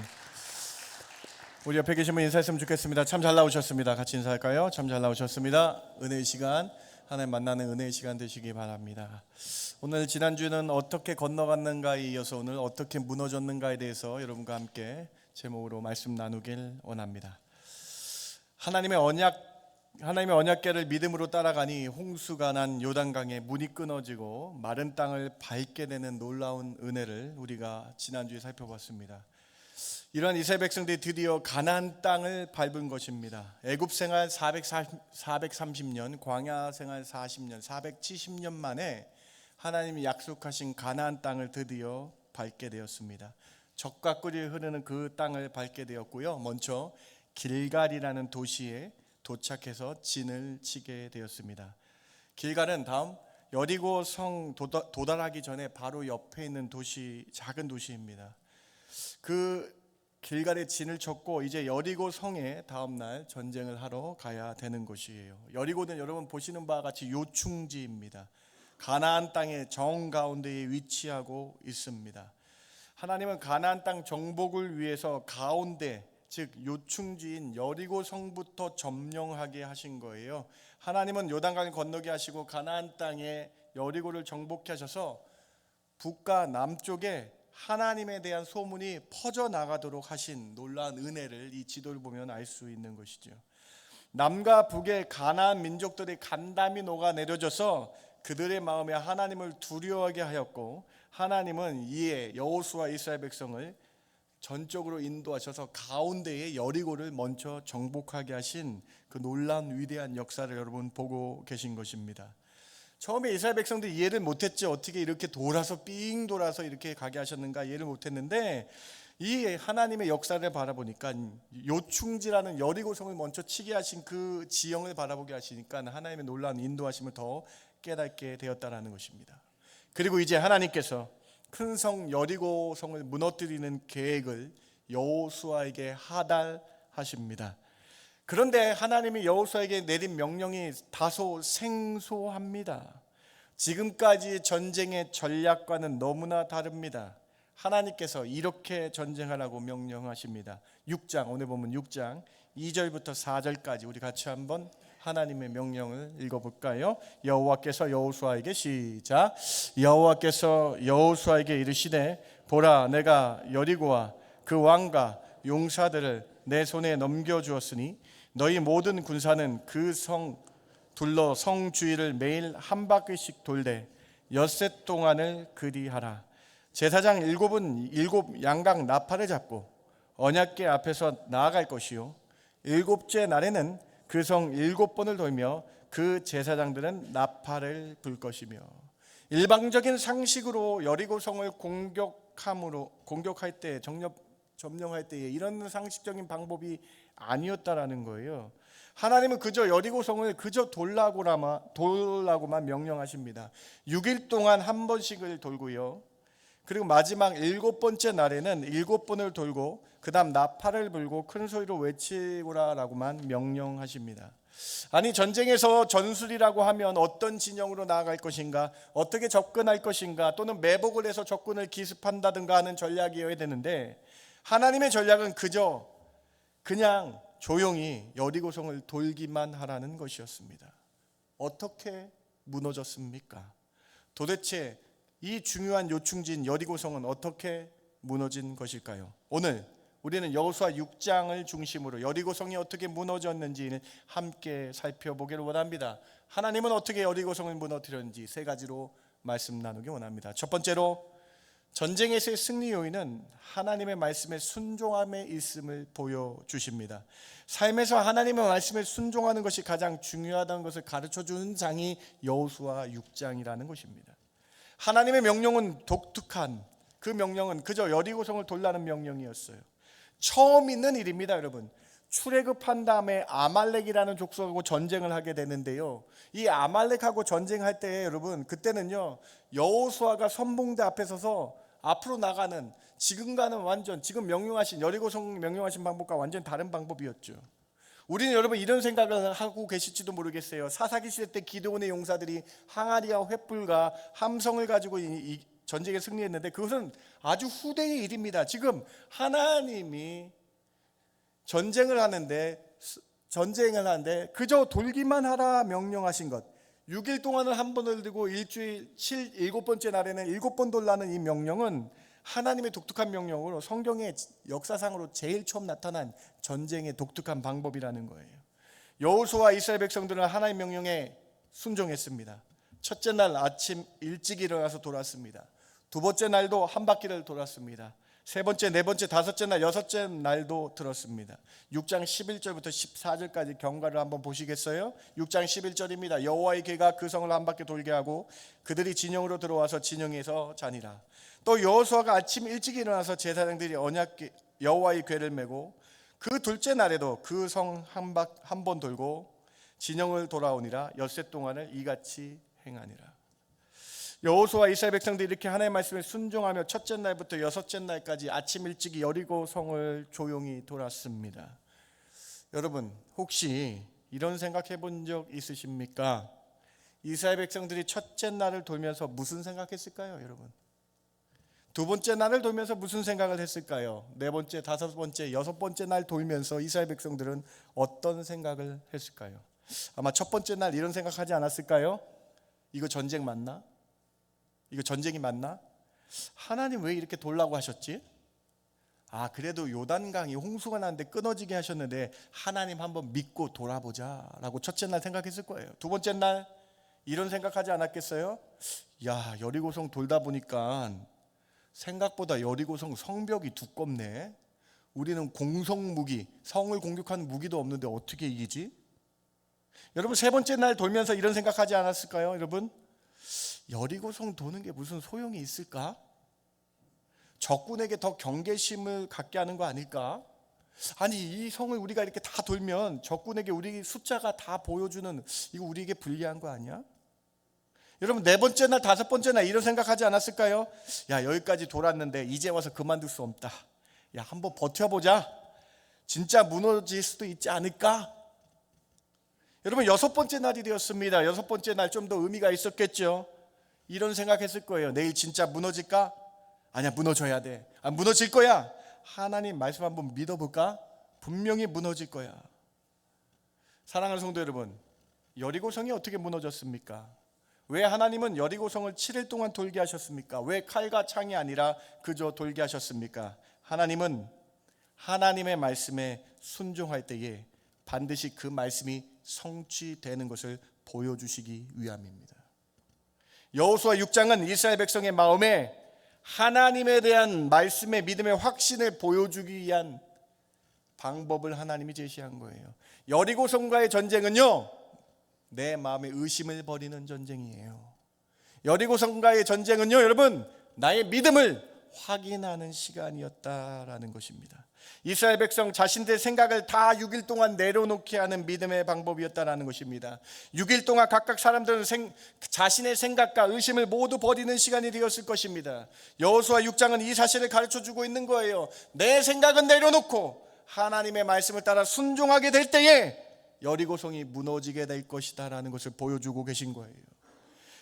C: 우리 옆에 계신 분 인사했으면 좋겠습니다. 참 잘 나오셨습니다. 같이 인사할까요? 참 잘 나오셨습니다. 은혜의 시간, 하나님 만나는 은혜의 시간 되시기 바랍니다. 오늘 지난주는 어떻게 건너갔는가에 이어서 오늘 어떻게 무너졌는가에 대해서 여러분과 함께 제목으로 말씀 나누길 원합니다. 하나님의 언약궤를 믿음으로 따라가니 홍수가 난 요단강에 문이 끊어지고 마른 땅을 밟게 되는 놀라운 은혜를 우리가 지난주에 살펴봤습니다. 이러한 이스라엘 백성들이 드디어 가나안 땅을 밟은 것입니다. 애굽 생활 430년, 광야 생활 40년, 470년 만에 하나님이 약속하신 가나안 땅을 드디어 밟게 되었습니다. 젖과 꿀이 흐르는 그 땅을 밟게 되었고요. 먼저 길갈이라는 도시에 도착해서 진을 치게 되었습니다. 길갈은 다음 여리고 성 도달하기 전에 바로 옆에 있는 도시, 작은 도시입니다. 그 길갈에 진을 쳤고 이제 여리고 성에 다음 날 전쟁을 하러 가야 되는 곳이에요. 여리고는 여러분 보시는 바와 같이 요충지입니다. 가나안 땅의 정가운데에 위치하고 있습니다. 하나님은 가나안 땅 정복을 위해서 가운데, 즉 요충지인 여리고 성부터 점령하게 하신 거예요. 하나님은 요단강을 건너게 하시고 가나안 땅에 여리고를 정복케 하셔서 북과 남쪽에 하나님에 대한 소문이 퍼져나가도록 하신 놀라운 은혜를 이 지도를 보면 알 수 있는 것이죠. 남과 북의 가나안 민족들이 간담이 녹아내려져서 그들의 마음에 하나님을 두려워하게 하였고, 하나님은 이에 여호수아 이스라엘 백성을 전적으로 인도하셔서 가운데에 여리고를 먼저 정복하게 하신 그 놀라운 위대한 역사를 여러분 보고 계신 것입니다. 처음에 이스라엘 백성들이 이해를 못했죠. 어떻게 이렇게 돌아서 삥 돌아서 이렇게 가게 하셨는가 이해를 못했는데, 이 하나님의 역사를 바라보니까 요충지라는 여리고성을 먼저 치게 하신 그 지형을 바라보게 하시니까 하나님의 놀라운 인도하심을 더 깨닫게 되었다라는 것입니다. 그리고 이제 하나님께서 큰 성 여리고성을 무너뜨리는 계획을 여호수아에게 하달하십니다. 그런데 하나님이 여호수아에게 내린 명령이 다소 생소합니다. 지금까지 전쟁의 전략과는 너무나 다릅니다. 하나님께서 이렇게 전쟁하라고 명령하십니다. 6장, 오늘 보면 6장 2절부터 4절까지 우리 같이 한번 하나님의 명령을 읽어볼까요? 여호와께서 여호수아에게, 시작. 여호와께서 여호수아에게 이르시되, 보라, 내가 여리고와 그 왕과 용사들을 내 손에 넘겨주었으니 너희 모든 군사는 그 성 둘러 성 주위를 매일 한 바퀴씩 돌되 엿새 동안을 그리하라. 제사장 7은 7 양각 나팔을 잡고 언약궤 앞에서 나아갈 것이요, 7째 날에는 그 성 7번을 돌며 그 제사장들은 나팔을 불 것이며. 일방적인 상식으로 여리고성을 공격할 때, 점령할 때에 이런 상식적인 방법이 아니었다라는 거예요. 하나님은 그저 여리고성을 그저 돌라고만 명령하십니다. 6일 동안 한 번씩을 돌고요, 그리고 마지막 7번째 날에는 7번을 돌고 그 다음 나팔을 불고 큰 소리로 외치고라라고만 명령하십니다. 아니, 전쟁에서 전술이라고 하면 어떤 진영으로 나아갈 것인가, 어떻게 접근할 것인가, 또는 매복을 해서 적군을 기습한다든가 하는 전략이어야 되는데, 하나님의 전략은 그냥 조용히 여리고성을 돌기만 하라는 것이었습니다. 어떻게 무너졌습니까? 도대체 이 중요한 요충지인 여리고성은 어떻게 무너진 것일까요? 오늘 우리는 여호수아 6장을 중심으로 여리고성이 어떻게 무너졌는지를 함께 살펴보기를 원합니다. 하나님은 어떻게 여리고성을 무너뜨렸는지 세 가지로 말씀 나누기 원합니다. 첫 번째로, 전쟁에서의 승리 요인은 하나님의 말씀에 순종함에 있음을 보여주십니다. 삶에서 하나님의 말씀에 순종하는 것이 가장 중요하다는 것을 가르쳐주는 장이 여호수아 6장이라는 것입니다. 하나님의 명령은 독특한, 그 명령은 그저 여리고성을 돌라는 명령이었어요. 처음 있는 일입니다, 여러분. 출애굽한 다음에 아말렉이라는 족속하고 전쟁을 하게 되는데요, 이 아말렉하고 전쟁할 때 여러분, 그때는요 여호수아가 선봉대 앞에 서서 앞으로 나가는, 지금 명령하신 여리고성 명령하신 방법과 완전히 다른 방법이었죠. 우리는 여러분 이런 생각을 하고 계실지도 모르겠어요. 사사기 시대 때 기드온의 용사들이 항아리와 횃불과 함성을 가지고 이 전쟁에 승리했는데 그것은 아주 후대의 일입니다. 지금 하나님이 전쟁을 하는데 그저 돌기만 하라 명령하신 것, 6일 동안을 한 번을 들고 일주일 7번째 날에는 7번 돌라는 이 명령은 하나님의 독특한 명령으로 성경의 역사상으로 제일 처음 나타난 전쟁의 독특한 방법이라는 거예요. 여호수아와 이스라엘 백성들은 하나님의 명령에 순종했습니다. 첫째 날 아침 일찍 일어나서 돌았습니다. 두 번째 날도 한 바퀴를 돌았습니다. 세 번째, 네 번째, 다섯째 날, 여섯째 날도 들었습니다. 6장 11절부터 14절까지 경과를 한번 보시겠어요? 6장 11절입니다. 여호와의 궤가 그 성을 한 바퀴 돌게 하고 그들이 진영으로 들어와서 진영에서 자니라. 또 여호수아가 아침 일찍 일어나서 제사장들이 여호와의 궤를 메고 그 둘째 날에도 그 성 한 번 돌고 진영을 돌아오니라. 엿새 동안을 이같이 행하니라. 여호수아 이스라엘 백성들이 이렇게 하나님의 말씀에 순종하며 첫째 날부터 여섯째 날까지 아침 일찍 여리고 성을 조용히 돌았습니다. 여러분 혹시 이런 생각해 본 적 있으십니까? 이스라엘 백성들이 첫째 날을 돌면서 무슨 생각했을까요, 여러분? 두 번째 날을 돌면서 무슨 생각을 했을까요? 네 번째, 다섯 번째, 여섯 번째 날 돌면서 이스라엘 백성들은 어떤 생각을 했을까요? 아마 첫 번째 날 이런 생각하지 않았을까요? 이거 전쟁 맞나? 이거 전쟁이 맞나? 하나님 왜 이렇게 돌라고 하셨지? 그래도 요단강이 홍수가 나는데 끊어지게 하셨는데 하나님 한번 믿고 돌아보자 라고 첫째 날 생각했을 거예요. 두 번째 날 이런 생각하지 않았겠어요? 야, 여리고성 돌다 보니까 생각보다 여리고성 성벽이 두껍네. 우리는 공성무기, 성을 공격하는 무기도 없는데 어떻게 이기지? 여러분 세 번째 날 돌면서 이런 생각하지 않았을까요? 여러분 여리고성 도는 게 무슨 소용이 있을까? 적군에게 더 경계심을 갖게 하는 거 아닐까? 아니 이 성을 우리가 이렇게 다 돌면 적군에게 우리 숫자가 다 보여주는, 이거 우리에게 불리한 거 아니야? 여러분 네 번째 날 다섯 번째 날 이런 생각하지 않았을까요? 야, 여기까지 돌았는데 이제 와서 그만둘 수 없다. 야, 한번 버텨보자. 진짜 무너질 수도 있지 않을까? 여러분 여섯 번째 날이 되었습니다. 여섯 번째 날 좀 더 의미가 있었겠죠. 이런 생각했을 거예요. 내일 진짜 무너질까? 아니야, 무너져야 돼. 무너질 거야. 하나님 말씀 한번 믿어볼까? 분명히 무너질 거야. 사랑하는 성도 여러분, 여리고성이 어떻게 무너졌습니까? 왜 하나님은 여리고성을 7일 동안 돌게 하셨습니까? 왜 칼과 창이 아니라 그저 돌게 하셨습니까? 하나님은 하나님의 말씀에 순종할 때에 반드시 그 말씀이 성취되는 것을 보여주시기 위함입니다. 여호수아 6장은 이스라엘 백성의 마음에 하나님에 대한 말씀의 믿음의 확신을 보여주기 위한 방법을 하나님이 제시한 거예요. 여리고성과의 전쟁은요, 내 마음의 의심을 버리는 전쟁이에요. 여리고성과의 전쟁은요, 여러분, 나의 믿음을 확인하는 시간이었다라는 것입니다. 이스라엘 백성 자신들의 생각을 다 6일 동안 내려놓게 하는 믿음의 방법이었다라는 것입니다. 6일 동안 각각 사람들은 자신의 생각과 의심을 모두 버리는 시간이 되었을 것입니다. 여호수아 6장은 이 사실을 가르쳐주고 있는 거예요. 내 생각은 내려놓고 하나님의 말씀을 따라 순종하게 될 때에 여리고성이 무너지게 될 것이다 라는 것을 보여주고 계신 거예요.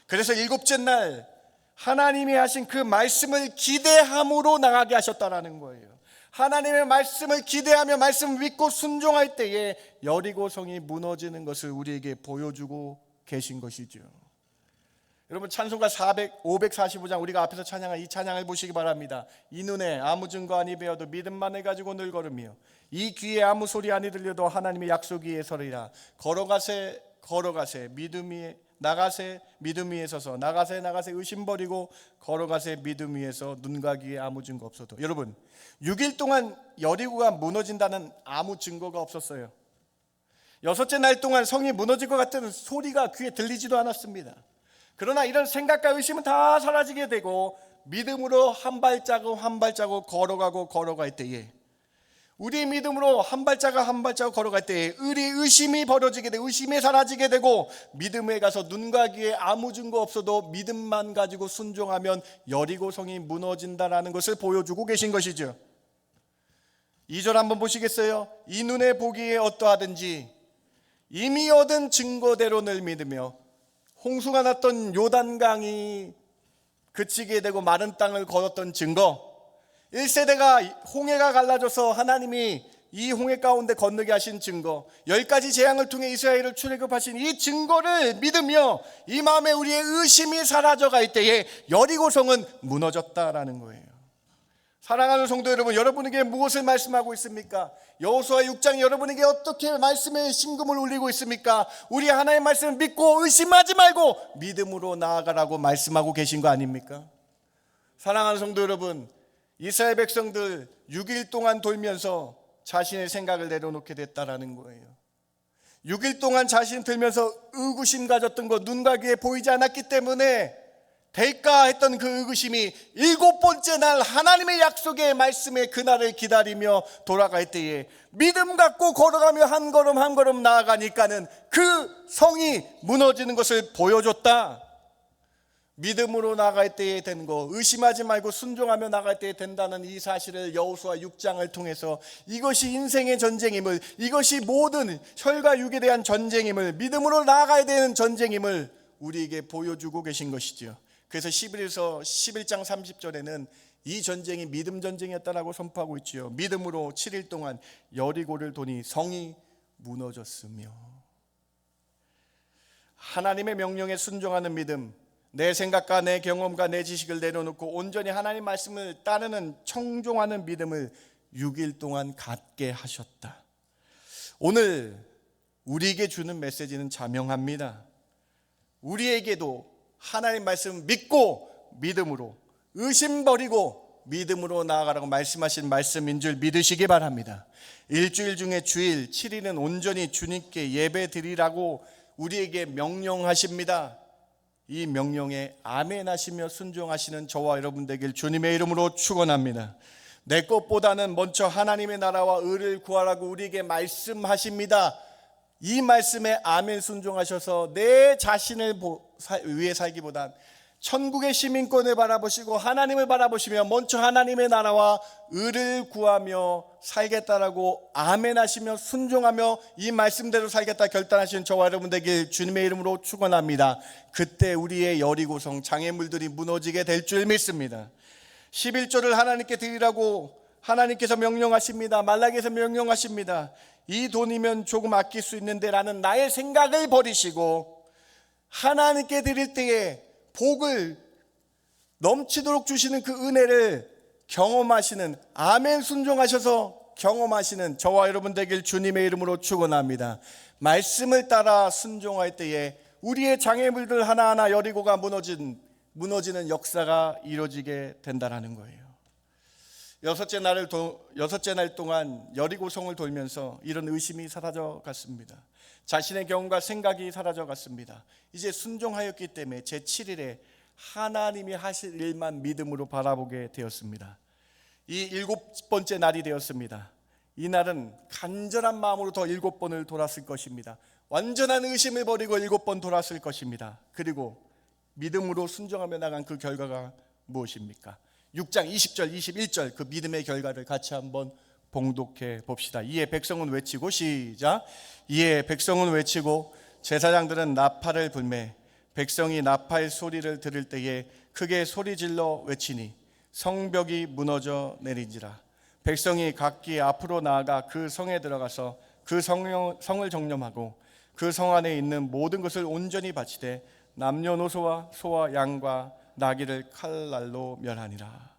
C: 그래서 일곱째 날 하나님이 하신 그 말씀을 기대함으로 나가게 하셨다라는 거예요. 하나님의 말씀을 기대하며 말씀을 믿고 순종할 때에 여리고성이 무너지는 것을 우리에게 보여주고 계신 것이죠. 여러분 찬송가 545장 우리가 앞에서 찬양한 이 찬양을 보시기 바랍니다. 이 눈에 아무 증거 아니 배어도 믿음만을 가지고 늘 걸으며 이 귀에 아무 소리 아니 들려도 하나님의 약속 위에 서리라. 걸어가세 걸어가세 믿음 위에 나가세 믿음 위에 서서 나가세 의심 버리고 걸어가세 믿음 위에서 눈과 귀에 아무 증거 없어도. 여러분 6일 동안 여리고가 무너진다는 아무 증거가 없었어요. 여섯째 날 동안 성이 무너질 것 같은 소리가 귀에 들리지도 않았습니다. 그러나 이런 생각과 의심은 다 사라지게 되고 믿음으로 한 발자국 한 발자국 걸어갈 때에, 우리 믿음으로 한 발자국 걸어갈 때에 우리 의심이 버려지게 되고 의심이 사라지게 되고 믿음에 가서 눈과 귀에 아무 증거 없어도 믿음만 가지고 순종하면 여리고성이 무너진다라는 것을 보여주고 계신 것이죠. 2절 한번 보시겠어요? 이 눈에 보기에 어떠하든지 이미 얻은 증거대로 늘 믿으며 홍수가 났던 요단강이 그치게 되고 마른 땅을 걸었던 증거, 1세대가 홍해가 갈라져서 하나님이 이 홍해 가운데 건너게 하신 증거, 10가지 재앙을 통해 이스라엘을 출애굽하신 이 증거를 믿으며 이 마음에 우리의 의심이 사라져갈 때에 여리고성은 무너졌다라는 거예요. 사랑하는 성도 여러분, 여러분에게 무엇을 말씀하고 있습니까? 여호수아 6장 여러분에게 어떻게 말씀의 심금을 울리고 있습니까? 우리 하나님의 말씀을 믿고 의심하지 말고 믿음으로 나아가라고 말씀하고 계신 거 아닙니까? 사랑하는 성도 여러분, 이스라엘 백성들 6일 동안 돌면서 자신의 생각을 내려놓게 됐다라는 거예요. 6일 동안 자신 들면서 의구심 가졌던 것, 눈과 귀에 보이지 않았기 때문에 될까 했던 그 의구심이 7번째 날 하나님의 약속의 말씀의 그날을 기다리며 돌아갈 때에 믿음 갖고 걸어가며 한 걸음 한 걸음 나아가니까는 그 성이 무너지는 것을 보여줬다. 믿음으로 나갈 때에 된 거, 의심하지 말고 순종하며 나갈 때에 된다는 이 사실을 여호수아 6장을 통해서 이것이 인생의 전쟁임을, 이것이 모든 혈과 육에 대한 전쟁임을, 믿음으로 나아가야 되는 전쟁임을 우리에게 보여주고 계신 것이지요. 그래서 11장 30절에는 이 전쟁이 믿음 전쟁이었다라고 선포하고 있지요. 믿음으로 7일 동안 여리고를 도니 성이 무너졌으며. 하나님의 명령에 순종하는 믿음, 내 생각과 내 경험과 내 지식을 내려놓고 온전히 하나님 말씀을 따르는 청종하는 믿음을 6일 동안 갖게 하셨다. 오늘 우리에게 주는 메시지는 자명합니다. 우리에게도 하나님 말씀 믿고 믿음으로, 의심 버리고 믿음으로 나아가라고 말씀하신 말씀인 줄 믿으시기 바랍니다. 일주일 중에 주일 7일은 온전히 주님께 예배 드리라고 우리에게 명령하십니다. 이 명령에 아멘 하시며 순종하시는 저와 여러분 되길 주님의 이름으로 축원합니다. 내 것보다는 먼저 하나님의 나라와 의를 구하라고 우리에게 말씀하십니다. 이 말씀에 아멘 순종하셔서 내 자신을 위해 살기보단 천국의 시민권을 바라보시고 하나님을 바라보시며 먼저 하나님의 나라와 의를 구하며 살겠다라고 아멘 하시며 순종하며 이 말씀대로 살겠다 결단하신 저와 여러분 되길 주님의 이름으로 축원합니다. 그때 우리의 여리고성 장애물들이 무너지게 될 줄 믿습니다. 11조를 하나님께 드리라고 하나님께서 명령하십니다. 말라기에서 명령하십니다. 이 돈이면 조금 아낄 수 있는데 라는 나의 생각을 버리시고 하나님께 드릴 때에 복을 넘치도록 주시는 그 은혜를 경험하시는, 아멘 순종하셔서 경험하시는 저와 여러분 되길 주님의 이름으로 축원합니다. 말씀을 따라 순종할 때에 우리의 장애물들 하나하나 여리고가 무너지는 역사가 이루어지게 된다는 거예요. 여섯째 날 동안 여리고성을 돌면서 이런 의심이 사라져 갔습니다. 자신의 경험과 생각이 사라져 갔습니다. 이제 순종하였기 때문에 제7일에 하나님이 하실 일만 믿음으로 바라보게 되었습니다. 이 7번째 날이 되었습니다. 이 날은 간절한 마음으로 더 7번을 돌았을 것입니다. 완전한 의심을 버리고 7번 돌았을 것입니다. 그리고 믿음으로 순종하며 나간 그 결과가 무엇입니까? 6장 20절 21절 그 믿음의 결과를 같이 한번 봉독해 봅시다. 이에 백성은 외치고, 시작. 이에 백성은 외치고 제사장들은 나팔을 불매 백성이 나팔 소리를 들을 때에 크게 소리질러 외치니 성벽이 무너져 내린지라. 백성이 각기 앞으로 나아가 그 성에 들어가서 그 성을 정념하고 그 성 안에 있는 모든 것을 온전히 바치되 남녀노소와 소와 양과 나귀를 칼날로 멸하니라.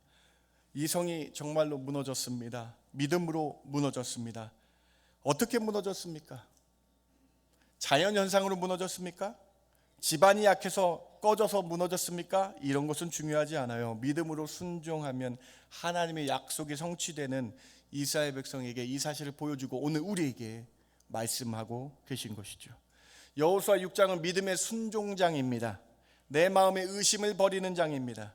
C: 이 성이 정말로 무너졌습니다. 믿음으로 무너졌습니다. 어떻게 무너졌습니까? 자연현상으로 무너졌습니까? 집안이 약해서 꺼져서 무너졌습니까? 이런 것은 중요하지 않아요. 믿음으로 순종하면 하나님의 약속이 성취되는 이스라엘 백성에게 이 사실을 보여주고 오늘 우리에게 말씀하고 계신 것이죠. 여호수아 6장은 믿음의 순종장입니다. 내 마음의 의심을 버리는 장입니다.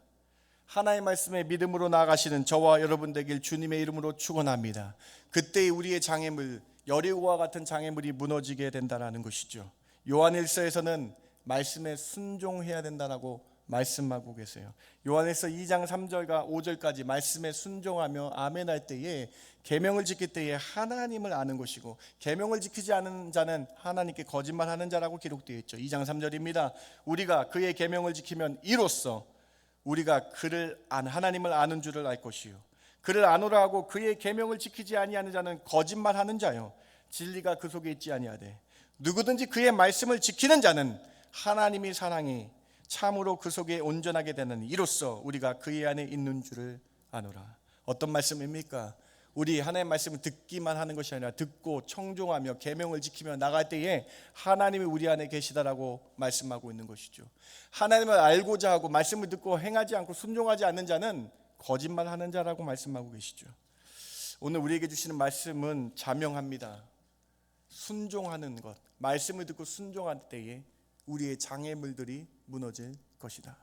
C: 하나님의 말씀에 믿음으로 나아가시는 저와 여러분 되길 주님의 이름으로 축원합니다. 그때 우리의 장애물, 여리고와 같은 장애물이 무너지게 된다는 것이죠. 요한일서에서는 말씀에 순종해야 된다라고 말씀하고 계세요. 요한일서 2장 3절과 5절까지 말씀에 순종하며 아멘할 때에 계명을 지킬 때에 하나님을 아는 것이고 계명을 지키지 않은 자는 하나님께 거짓말하는 자라고 기록되어 있죠. 2장 3절입니다. 우리가 그의 계명을 지키면 이로써 우리가 하나님을 아는 줄을 알 것이요 그를 아노라 하고 그의 계명을 지키지 아니하는 자는 거짓말하는 자요 진리가 그 속에 있지 아니하되 누구든지 그의 말씀을 지키는 자는 하나님이 사랑이 참으로 그 속에 온전하게 되는 이로써 우리가 그의 안에 있는 줄을 아노라. 어떤 말씀입니까? 우리 하나님의 말씀을 듣기만 하는 것이 아니라 듣고 청종하며 계명을 지키며 나갈 때에 하나님이 우리 안에 계시다라고 말씀하고 있는 것이죠. 하나님을 알고자 하고 말씀을 듣고 행하지 않고 순종하지 않는 자는 거짓말하는 자라고 말씀하고 계시죠. 오늘 우리에게 주시는 말씀은 자명합니다. 순종하는 것, 말씀을 듣고 순종할 때에 우리의 장애물들이 무너질 것이다.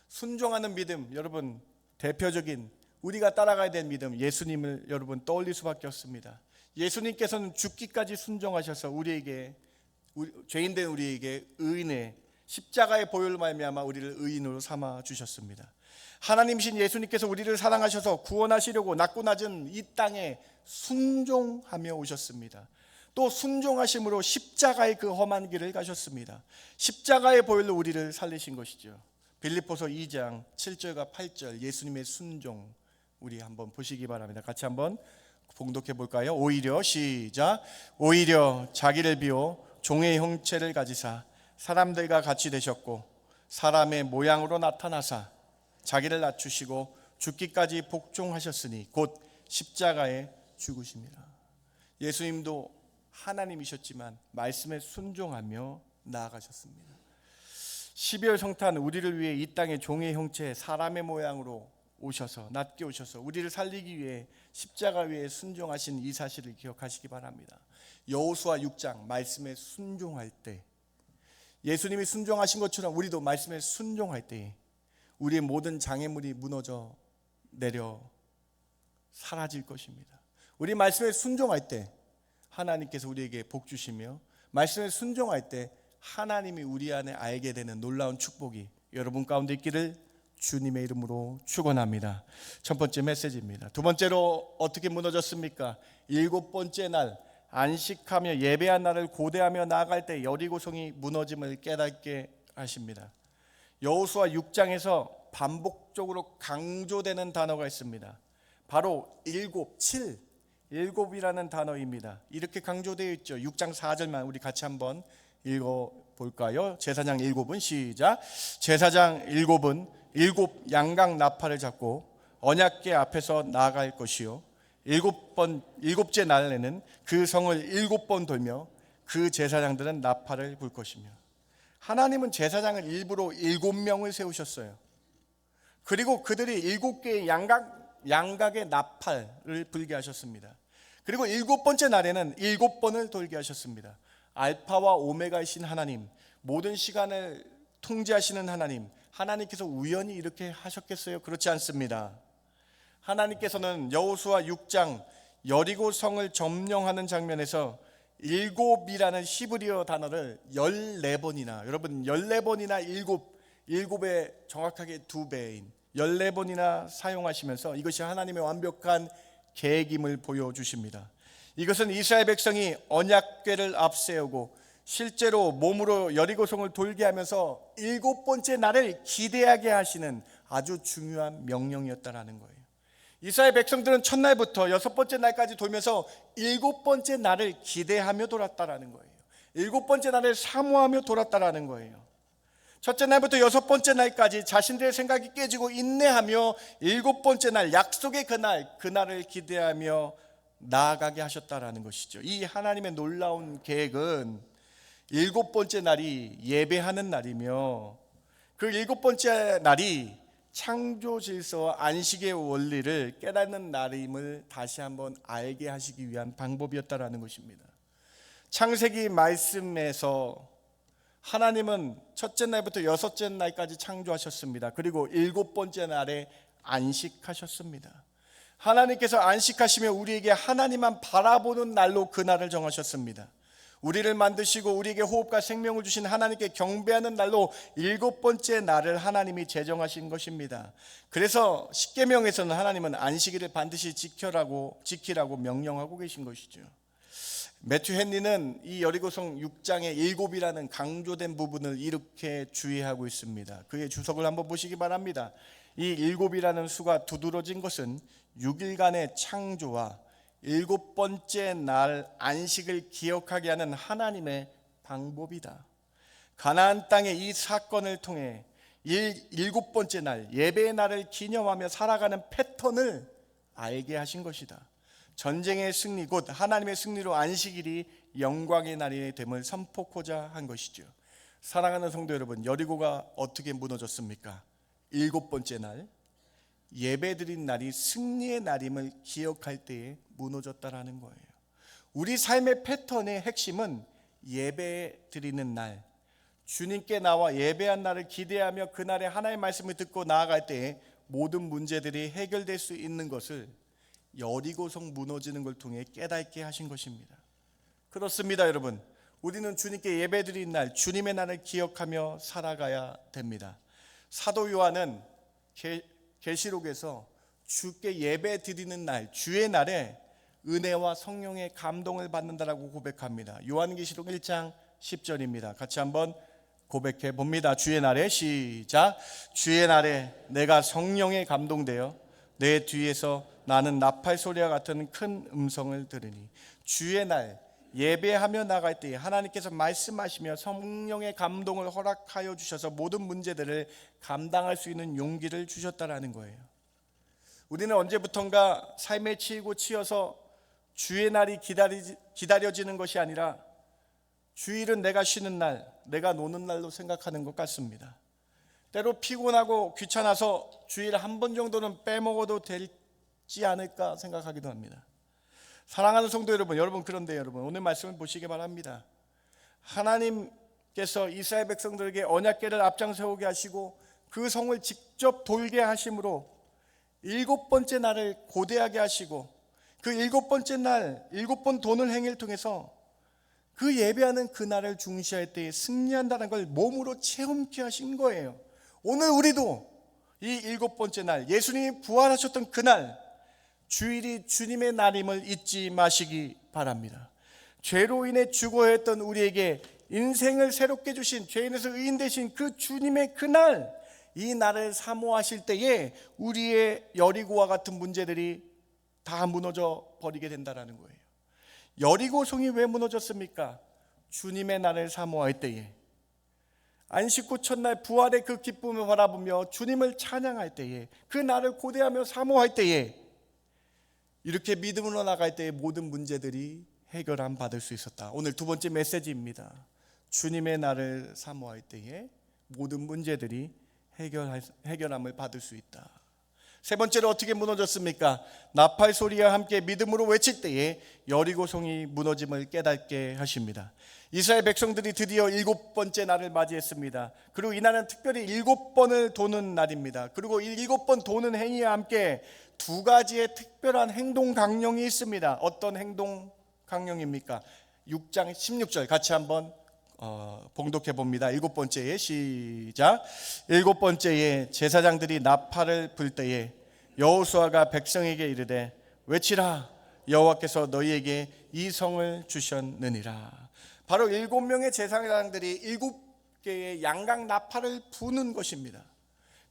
C: 순종하는 믿음, 여러분 대표적인 우리가 따라가야 될 믿음, 예수님을 여러분 떠올릴 수밖에 없습니다. 예수님께서는 죽기까지 순종하셔서 죄인된 우리에게 의인의 십자가의 보혈로 말미암아 우리를 의인으로 삼아 주셨습니다. 하나님이신 예수님께서 우리를 사랑하셔서 구원하시려고 낮고 낮은 이 땅에 순종하며 오셨습니다. 또 순종하심으로 십자가의 그 험한 길을 가셨습니다. 십자가의 보혈로 우리를 살리신 것이죠. 빌립보서 2장 7절과 8절 예수님의 순종 우리 한번 보시기 바랍니다. 같이 한번 봉독해 볼까요? 오히려 시작. 오히려 자기를 비워 종의 형체를 가지사 사람들과 같이 되셨고 사람의 모양으로 나타나사 자기를 낮추시고 죽기까지 복종하셨으니 곧 십자가에 죽으심이라. 예수님도 하나님이셨지만 말씀에 순종하며 나아가셨습니다. 12월 성탄 우리를 위해 이 땅에 종의 형체 사람의 모양으로 오셔서 낮게 오셔서 우리를 살리기 위해 십자가 위에 순종하신 이 사실을 기억하시기 바랍니다. 여호수아 6장 말씀에 순종할 때 예수님이 순종하신 것처럼 우리도 말씀에 순종할 때 우리의 모든 장애물이 무너져 내려 사라질 것입니다. 우리 말씀에 순종할 때 하나님께서 우리에게 복 주시며 말씀에 순종할 때 하나님이 우리 안에 알게 되는 놀라운 축복이 여러분 가운데 있기를 주님의 이름으로 축원합니다. 첫 번째 메시지입니다. 두 번째로 어떻게 무너졌습니까? 일곱 번째 날 안식하며 예배한 날을 고대하며 나아갈 때 여리고성이 무너짐을 깨닫게 하십니다. 여호수아 6장에서 반복적으로 강조되는 단어가 있습니다. 바로 일곱이라는 단어입니다. 이렇게 강조되어 있죠. 6장 4절만 우리 같이 한번 읽어볼까요? 제사장 일곱은 시작. 제사장 일곱은 일곱 양각 나팔을 잡고 언약궤 앞에서 나아갈 것이요 일곱째 날에는 그 성을 7번 돌며 그 제사장들은 나팔을 불 것이며. 하나님은 제사장을 일부러 7명을 세우셨어요. 그리고 그들이 7개의 양각의 나팔을 불게 하셨습니다. 그리고 7번째 날에는 7번을 돌게 하셨습니다. 알파와 오메가이신 하나님, 모든 시간을 통제하시는 하나님, 하나님께서 우연히 이렇게 하셨겠어요? 그렇지 않습니다. 하나님께서는 여호수아 6장 여리고 성을 점령하는 장면에서 일곱이라는 히브리어 단어를 14번이나, 여러분 14번이나 일곱의 정확하게 2배인 14번이나 사용하시면서 이것이 하나님의 완벽한 계획임을 보여주십니다. 이것은 이스라엘 백성이 언약궤를 앞세우고 실제로 몸으로 여리고성을 돌게 하면서 7번째 날을 기대하게 하시는 아주 중요한 명령이었다라는 거예요. 이스라엘 백성들은 첫날부터 6번째 날까지 돌면서 7번째 날을 기대하며 돌았다라는 거예요. 7번째 날을 사모하며 돌았다라는 거예요. 첫째 날부터 6번째 날까지 자신들의 생각이 깨지고 인내하며 7번째 날 약속의 그날을 기대하며 나아가게 하셨다라는 것이죠. 이 하나님의 놀라운 계획은 7번째 날이 예배하는 날이며 그 7번째 날이 창조 질서와 안식의 원리를 깨닫는 날임을 다시 한번 알게 하시기 위한 방법이었다라는 것입니다. 창세기 말씀에서 하나님은 첫째 날부터 6째 날까지 창조하셨습니다. 그리고 7번째 날에 안식하셨습니다. 하나님께서 안식하시며 우리에게 하나님만 바라보는 날로 그 날을 정하셨습니다. 우리를 만드시고 우리에게 호흡과 생명을 주신 하나님께 경배하는 날로 7번째 날을 하나님이 제정하신 것입니다. 그래서 십계명에서는 하나님은 안식일을 반드시 지키라고 명령하고 계신 것이죠. 매튜 헨리는 이 여리고성 6장의 7이라는 강조된 부분을 이렇게 주의하고 있습니다. 그의 주석을 한번 보시기 바랍니다. 이 7이라는 수가 두드러진 것은 6일간의 창조와 7번째 날 안식을 기억하게 하는 하나님의 방법이다. 가나안 땅의 이 사건을 통해 7번째 날 예배의 날을 기념하며 살아가는 패턴을 알게 하신 것이다. 전쟁의 승리 곧 하나님의 승리로 안식일이 영광의 날이 됨을 선포하고자 한 것이죠. 사랑하는 성도 여러분, 여리고가 어떻게 무너졌습니까? 7번째 날 예배드린 날이 승리의 날임을 기억할 때에 무너졌다라는 거예요. 우리 삶의 패턴의 핵심은 예배드리는 날, 주님께 나와 예배한 날을 기대하며 그날의 하나님의 말씀을 듣고 나아갈 때에 모든 문제들이 해결될 수 있는 것을 여리고성 무너지는 걸 통해 깨닫게 하신 것입니다. 그렇습니다, 여러분. 우리는 주님께 예배드린 날, 주님의 날을 기억하며 살아가야 됩니다. 사도 요한은 계시록에서 주께 예배드리는 날, 주의 날에 은혜와 성령의 감동을 받는다라고 고백합니다. 요한계시록 1장 10절입니다. 같이 한번 고백해 봅니다. 주의 날에 시작. 주의 날에 내가 성령에 감동되어 내 뒤에서 나는 나팔 소리와 같은 큰 음성을 들으니. 주의 날 예배하며 나갈 때에 하나님께서 말씀하시며 성령의 감동을 허락하여 주셔서 모든 문제들을 감당할 수 있는 용기를 주셨다라는 거예요. 우리는 언제부턴가 삶에 치이고 치여서 주의 날이 기다려지는 것이 아니라 주일은 내가 쉬는 날, 내가 노는 날로 생각하는 것 같습니다. 때로 피곤하고 귀찮아서 주일 한 번 정도는 빼먹어도 되지 않을까 생각하기도 합니다. 사랑하는 성도 여러분, 그런데 여러분 오늘 말씀을 보시기 바랍니다. 하나님께서 이스라엘 백성들에게 언약궤를 앞장세우게 하시고 그 성을 직접 돌게 하심으로 7번째 날을 고대하게 하시고 그 7번째 날 7번 도는 행위를 통해서 그 예배하는 그 날을 중시할 때에 승리한다는 걸 몸으로 체험케 하신 거예요. 오늘 우리도 이 7번째 날, 예수님이 부활하셨던 그날, 주일이 주님의 날임을 잊지 마시기 바랍니다. 죄로 인해 죽어야 했던 우리에게 인생을 새롭게 주신, 죄인에서 의인 되신 그 주님의 그날, 이 날을 사모하실 때에 우리의 여리고와 같은 문제들이 다 무너져 버리게 된다는 거예요. 여리고 성이 왜 무너졌습니까? 주님의 날을 사모할 때에, 안식 후 첫날 부활의 그 기쁨을 바라보며 주님을 찬양할 때에, 그 날을 고대하며 사모할 때에, 이렇게 믿음으로 나갈 때에 모든 문제들이 해결함 받을 수 있었다. 오늘 두 번째 메시지입니다. 주님의 날을 사모할 때에 모든 문제들이 해결함을 받을 수 있다. 세 번째로 어떻게 무너졌습니까? 나팔 소리와 함께 믿음으로 외칠 때에 여리고성이 무너짐을 깨닫게 하십니다. 이스라엘 백성들이 드디어 7번째 날을 맞이했습니다. 그리고 이날은 특별히 7번을 도는 날입니다. 그리고 이 7번 도는 행위와 함께 두 가지의 특별한 행동 강령이 있습니다. 어떤 행동 강령입니까? 6장 16절 같이 한번 봉독해 봅니다. 7번째에 시작. 7번째에 제사장들이 나팔을 불 때에 여호수아가 백성에게 이르되 외치라, 여호와께서 너희에게 이 성을 주셨느니라. 바로 7명의 제사장들이 7개의 양각 나팔을 부는 것입니다.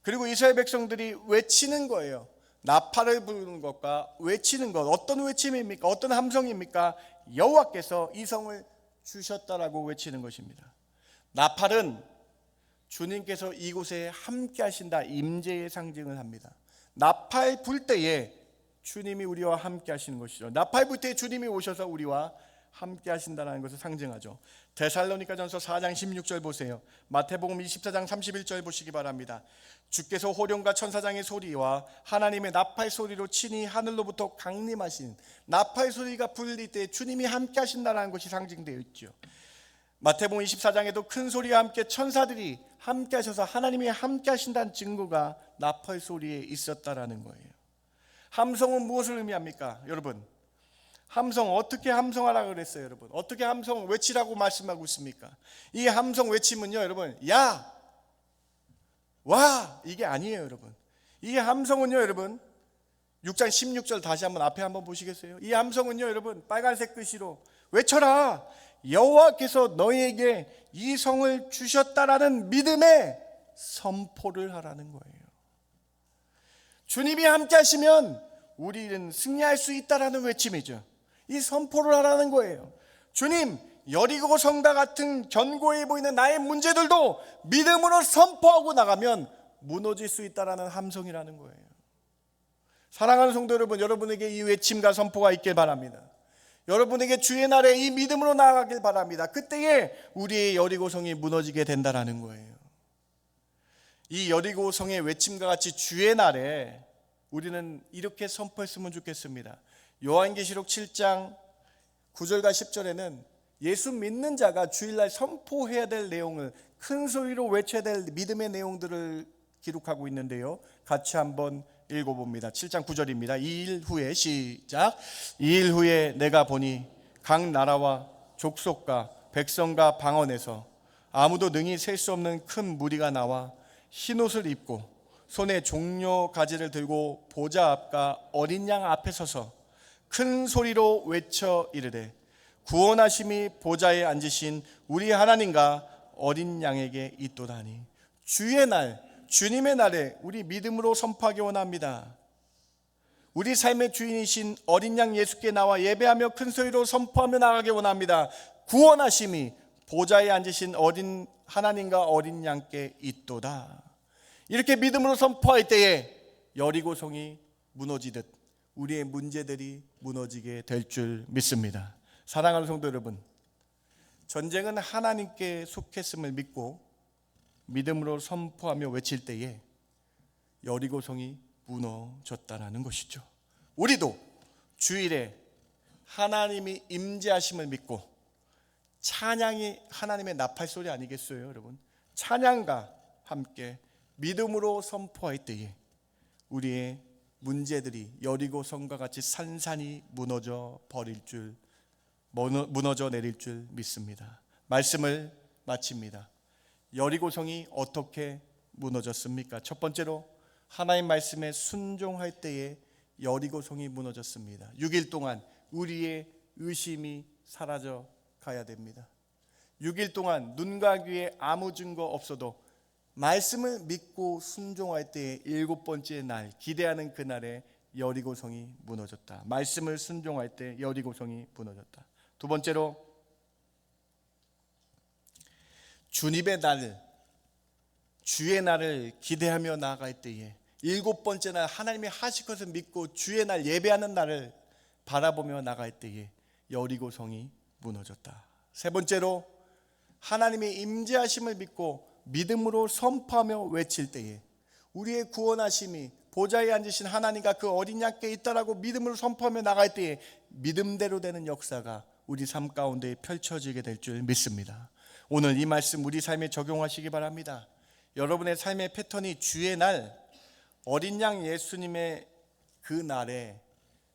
C: 그리고 이스라엘 백성들이 외치는 거예요. 나팔을 부는 것과 외치는 것, 어떤 외침입니까? 어떤 함성입니까? 여호와께서 이 성을 주셨다라고 외치는 것입니다. 나팔은 주님께서 이곳에 함께 하신다, 임재의 상징을 합니다. 나팔 불 때에 주님이 우리와 함께 하시는 것이죠. 나팔 불 때에 주님이 오셔서 우리와 함께 하신다는 것을 상징하죠. 데살로니가전서 4장 16절 보세요. 마태복음 24장 31절 보시기 바랍니다. 주께서 호령과 천사장의 소리와 하나님의 나팔 소리로 친히 하늘로부터 강림하신, 나팔 소리가 불릴 때 주님이 함께 하신다는 것이 상징되어 있죠. 마태복음 24장에도 큰 소리와 함께 천사들이 함께 하셔서 하나님이 함께 하신다는 증거가 나팔 소리에 있었다라는 거예요. 함성은 무엇을 의미합니까? 여러분, 함성, 어떻게 함성하라고 그랬어요? 여러분, 어떻게 함성 외치라고 말씀하고 있습니까? 이 함성 외침은요, 여러분, 야, 와, 이게 아니에요. 여러분, 이 함성은요, 여러분, 6장 16절 다시 한번 앞에 한번 보시겠어요? 이 함성은요, 여러분, 빨간색 글씨로 외쳐라, 여호와께서 너희에게 이 성을 주셨다라는 믿음의 선포를 하라는 거예요. 주님이 함께 하시면 우리는 승리할 수 있다라는 외침이죠. 이 선포를 하라는 거예요. 주님, 여리고 성과 같은 견고해 보이는 나의 문제들도 믿음으로 선포하고 나가면 무너질 수 있다라는 함성이라는 거예요. 사랑하는 성도 여러분, 여러분에게 이 외침과 선포가 있길 바랍니다. 여러분에게 주의 날에 이 믿음으로 나아가길 바랍니다. 그때에 우리의 여리고성이 무너지게 된다라는 거예요. 이 여리고성의 외침과 같이 주의 날에 우리는 이렇게 선포했으면 좋겠습니다. 요한계시록 7장 9절과 10절에는 예수 믿는 자가 주일날 선포해야 될 내용을, 큰 소리로 외쳐야 될 믿음의 내용들을 기록하고 있는데요, 같이 한번 읽어봅니다. 7장 9절입니다. 2일 후에 시작. 2일 후에 내가 보니 각 나라와 족속과 백성과 방언에서 아무도 능히 셀 수 없는 큰 무리가 나와 흰옷을 입고 손에 종려 가지를 들고 보좌 앞과 어린 양 앞에 서서 큰 소리로 외쳐 이르되 구원하심이 보좌에 앉으신 우리 하나님과 어린 양에게 있도다니. 주의 날, 주님의 날에 우리 믿음으로 선포하기 원합니다. 우리 삶의 주인이신 어린 양 예수께 나와 예배하며 큰 소리로 선포하며 나가기 원합니다. 구원하심이 보좌에 앉으신 어린 하나님과 어린 양께 있도다. 이렇게 믿음으로 선포할 때에 여리고성이 무너지듯 우리의 문제들이 무너지게 될 줄 믿습니다. 사랑하는 성도 여러분, 전쟁은 하나님께 속했음을 믿고 믿음으로 선포하며 외칠 때에 여리고성이 무너졌다라는 것이죠. 우리도 주일에 하나님이 임재하심을 믿고, 찬양이 하나님의 나팔소리 아니겠어요 여러분? 찬양과 함께 믿음으로 선포할 때에 우리의 문제들이 여리고성과 같이 산산이 무너져 내릴 줄 믿습니다. 말씀을 마칩니다. 여리고성이 어떻게 무너졌습니까? 첫 번째로 하나님 말씀에 순종할 때에 여리고성이 무너졌습니다. 6일 동안 우리의 의심이 사라져 가야 됩니다. 6일 동안 눈과 귀에 아무 증거 없어도 말씀을 믿고 순종할 때에 7번째 날, 기대하는 그날에 여리고성이 무너졌다. 말씀을 순종할 때 여리고성이 무너졌다. 두 번째로 주님의 날, 주의 날을 기대하며 나아갈 때에 7번째 날 하나님이 하실 것을 믿고 주의 날 예배하는 날을 바라보며 나갈 때에 여리고성이 무너졌다. 세 번째로 하나님의 임재하심을 믿고 믿음으로 선포하며 외칠 때에 우리의 구원하심이 보좌에 앉으신 하나님과 그 어린 양께 있다라고 믿음으로 선포하며 나갈 때에 믿음대로 되는 역사가 우리 삶 가운데 펼쳐지게 될 줄 믿습니다. 오늘 이 말씀 우리 삶에 적용하시기 바랍니다. 여러분의 삶의 패턴이 주의 날, 어린 양 예수님의 그 날에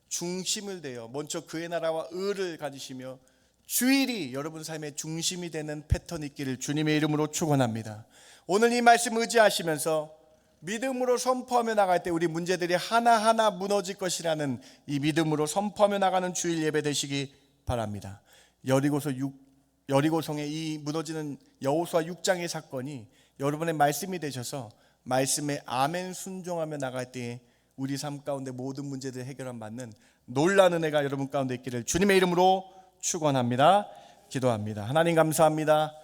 C: 중심을 대어 먼저 그의 나라와 의를 가지시며 주일이 여러분 삶의 중심이 되는 패턴이 있기를 주님의 이름으로 축원합니다. 오늘 이 말씀 의지하시면서 믿음으로 선포하며 나갈 때 우리 문제들이 하나하나 무너질 것이라는 이 믿음으로 선포하며 나가는 주일 예배 되시기 바랍니다. 여리고성의 이 무너지는 여호수아 6장의 사건이 여러분의 말씀이 되셔서 말씀에 아멘 순종하며 나갈 때에 우리 삶 가운데 모든 문제들을 해결한 받는 놀라는 은혜가 여러분 가운데 있기를 주님의 이름으로 축원합니다. 기도합니다. 하나님 감사합니다.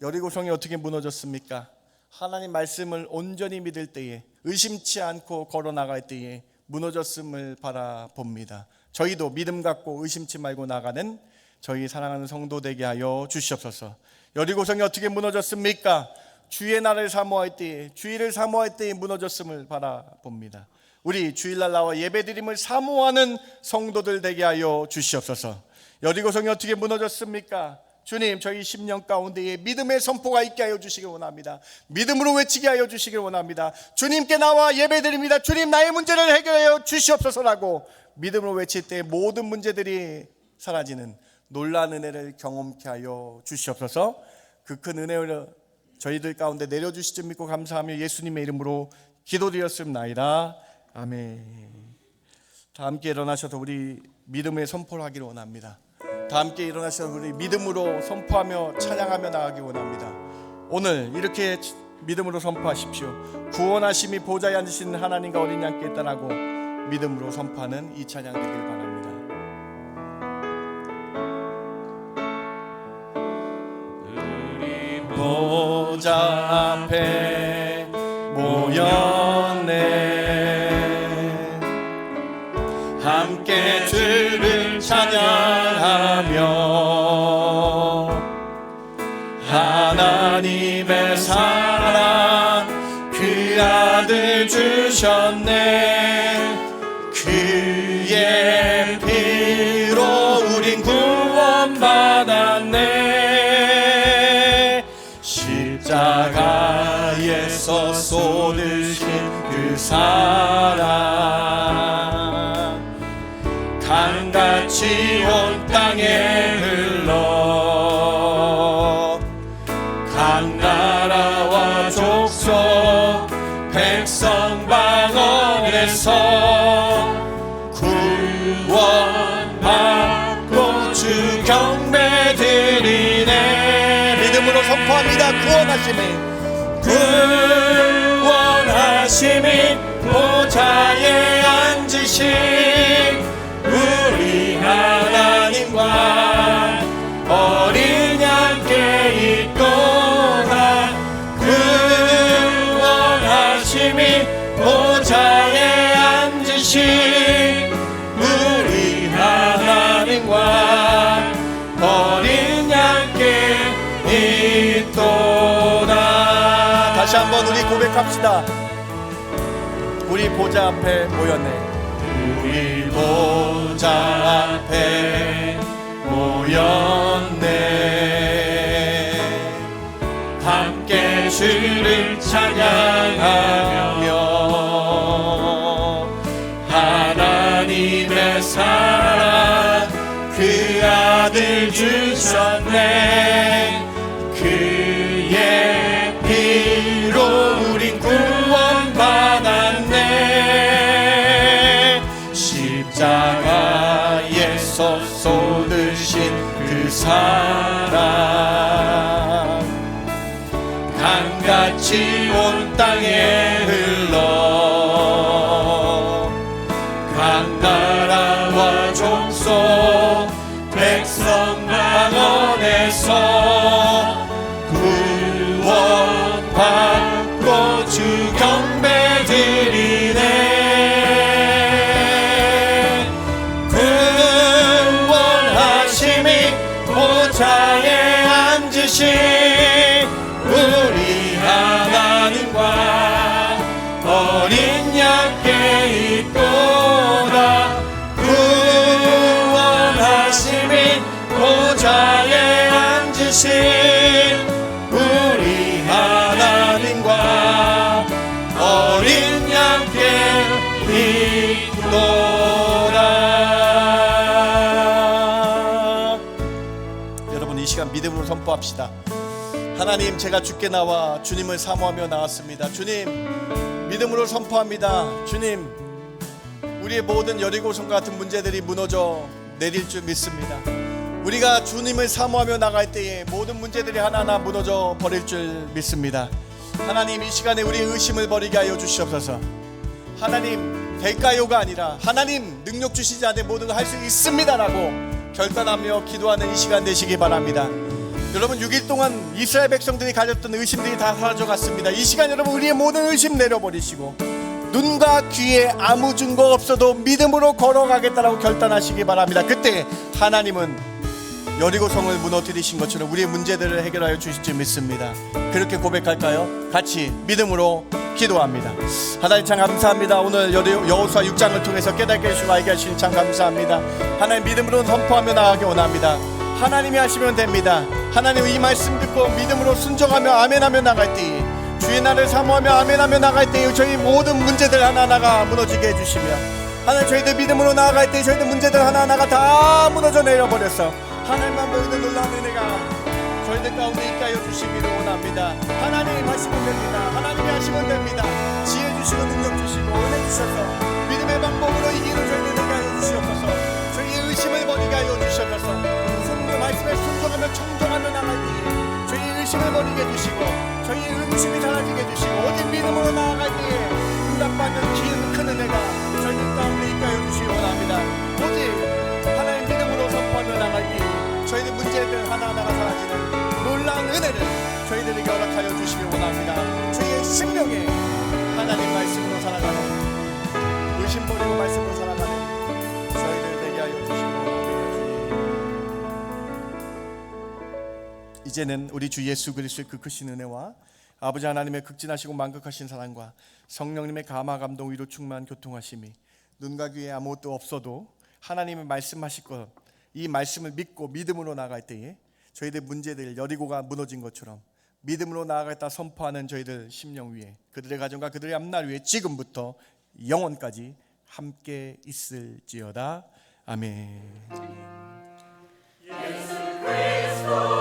C: 여리고성이 어떻게 무너졌습니까? 하나님 말씀을 온전히 믿을 때에, 의심치 않고 걸어 나갈 때에 무너졌음을 바라봅니다. 저희도 믿음 갖고 의심치 말고 나가는 저희 사랑하는 성도 되게 하여 주시옵소서. 여리고성이 어떻게 무너졌습니까? 주의 날을 사모할 때에, 주일을 사모할 때에 무너졌음을 바라봅니다. 우리 주일날 나와 예배드림을 사모하는 성도들 되게 하여 주시옵소서. 여리고성이 어떻게 무너졌습니까? 주님, 저희 10년 가운데에 믿음의 선포가 있게 하여 주시길 원합니다. 믿음으로 외치게 하여 주시길 원합니다. 주님께 나와 예배드립니다. 주님, 나의 문제를 해결하여 주시옵소서라고 믿음으로 외칠 때 모든 문제들이 사라지는 놀라운 은혜를 경험케 하여 주시옵소서. 그 큰 은혜를 저희들 가운데 내려주실 줄 믿고 감사하며 예수님의 이름으로 기도드렸습니다. 아멘. 다 함께 일어나셔서 우리 믿음의 선포를 하기를 원합니다. 다 함께 일어나셔서 우리 믿음으로 선포하며 찬양하며 나가기 원합니다. 오늘 이렇게 믿음으로 선포하십시오. 구원하심이 보좌에 앉으신 하나님과 어린 양께 있다라고 믿음으로 선포하는 이 찬양 되길 바랍니다. 보좌 앞에 모였네. 함께 주를 찬양하며 하나님의 사랑 그 아들 주셨네. 그의 피로 우린 구원받았네. 십자가에서 쏟으신 그 사랑 강같이 온 땅에 흘러 백성 방언에서 구원받고 주 경배 드리네. 믿음으로 선포합니다. 구원하심이 보좌에 앉으신 우리 하나님과 어린 양께 있도다. 구원하심이 보좌에 앉으신 우리 하나님과 어린 양께 있도다. 다시 한번 우리 고백합시다. 우리 보좌 앞에 모였네. 우리 보좌 앞에 모였네. 함께 주를 찬양하며 하나님의 사랑 그 아들 주셨네. 그의 피로 우린 구원받았네. 십자가에서 쏟으신 그 사랑 강같이 온 땅에 흘러 강나라와 족속 백성 방언에서 구원받고 주 경배 드리네. 구원하심이 보좌에 앉으신 우리 하나님과 어린 양께 있도다. 구원하심이 보좌에 앉으신 우리 하나님과 어린 양께 있도다. 여러분, 이 시간 믿음으로 선포합시다. 하나님, 제가 주께 나와 주님을 사모하며 나왔습니다. 주님, 믿음으로 선포합니다. 주님, 우리의 모든 여리고성과 같은 문제들이 무너져 내릴 줄 믿습니다. 우리가 주님을 사모하며 나갈 때에 모든 문제들이 하나하나 무너져 버릴 줄 믿습니다. 하나님, 이 시간에 우리의 의심을 버리게 하여 주시옵소서. 하나님, 될까요가 아니라 하나님, 능력 주시지 않되 모든 걸 할 수 있습니다라고 결단하며 기도하는 이 시간 되시기 바랍니다. 여러분, 6일 동안 이스라엘 백성들이 가졌던 의심들이 다 사라져갔습니다. 이 시간 여러분, 우리의 모든 의심 내려버리시고 눈과 귀에 아무 증거 없어도 믿음으로 걸어가겠다라고 결단하시기 바랍니다. 그때 하나님은 여리고성을 무너뜨리신 것처럼 우리의 문제들을 해결하여 주실 줄 믿습니다. 그렇게 고백할까요? 같이 믿음으로 기도합니다. 하나님, 참 감사합니다. 오늘 여호수아 6장을 통해서 깨닫게 해주시고 알게 하시니 참 감사합니다. 하나님, 믿음으로 선포하며 나가기 원합니다. 하나님이 하시면 됩니다. 하나님, 이 말씀 듣고 믿음으로 순종하며 아멘하며 나갈 때에, 주의 날을 사모하며 아멘하며 나갈 때에 저희 모든 문제들 하나하나가 무너지게 해주시며, 하나님, 저희들 믿음으로 나아갈 때 저희들 문제들 하나하나가 다 무너져 내려버렸어. 하나님만 보이는 놀라운 은혜가 저희들 가운데 있게 하여 주시기를 원합니다. 하나님 하시면 됩니다. 하나님이 하시면 됩니다. 지혜 주시고 능력 주시고 은혜 주셔서 믿음의 방법으로 이기는 저희들 되게 하여 주시옵소서. 저희의 의심을 버리게 하여 주시옵소서. 말씀에 순종하며 청종하며 나갈 때에 저희의 의심을 버리게 해주시고 저희의 의구심이 사라지게 해주시고 오직 믿음으로 나아갈 때에 응답받는 큰 은혜가 저희들 가운데 있게 하여 주시기 원합니다. 오직 하나님 믿음으로 선포하며 나갈 때에 저희들 문제들 하나하나가 사라지는 놀라운 은혜를 저희들에게 허락하여 주시기 원합니다. 저희의 생명에 하나님 말씀으로 살아가는, 의심 버리고 말씀으로 살아가는 저희들 되게 하여 주시기 원합니다. 이제는 우리 주 예수 그리스도의 그 크신 은혜와 아버지 하나님의 극진하시고 만극하신 사랑과 성령님의 감화 감동 위로 충만한 교통하심이 눈과 귀에 아무것도 없어도 하나님의 말씀하실 것, 이 말씀을 믿고 믿음으로 나아갈 때에 저희들 문제들 여리고가 무너진 것처럼 믿음으로 나아갔다 선포하는 저희들 심령 위에, 그들의 가정과 그들의 앞날 위에 지금부터 영원까지 함께 있을지어다. 아멘. 예수 그리스도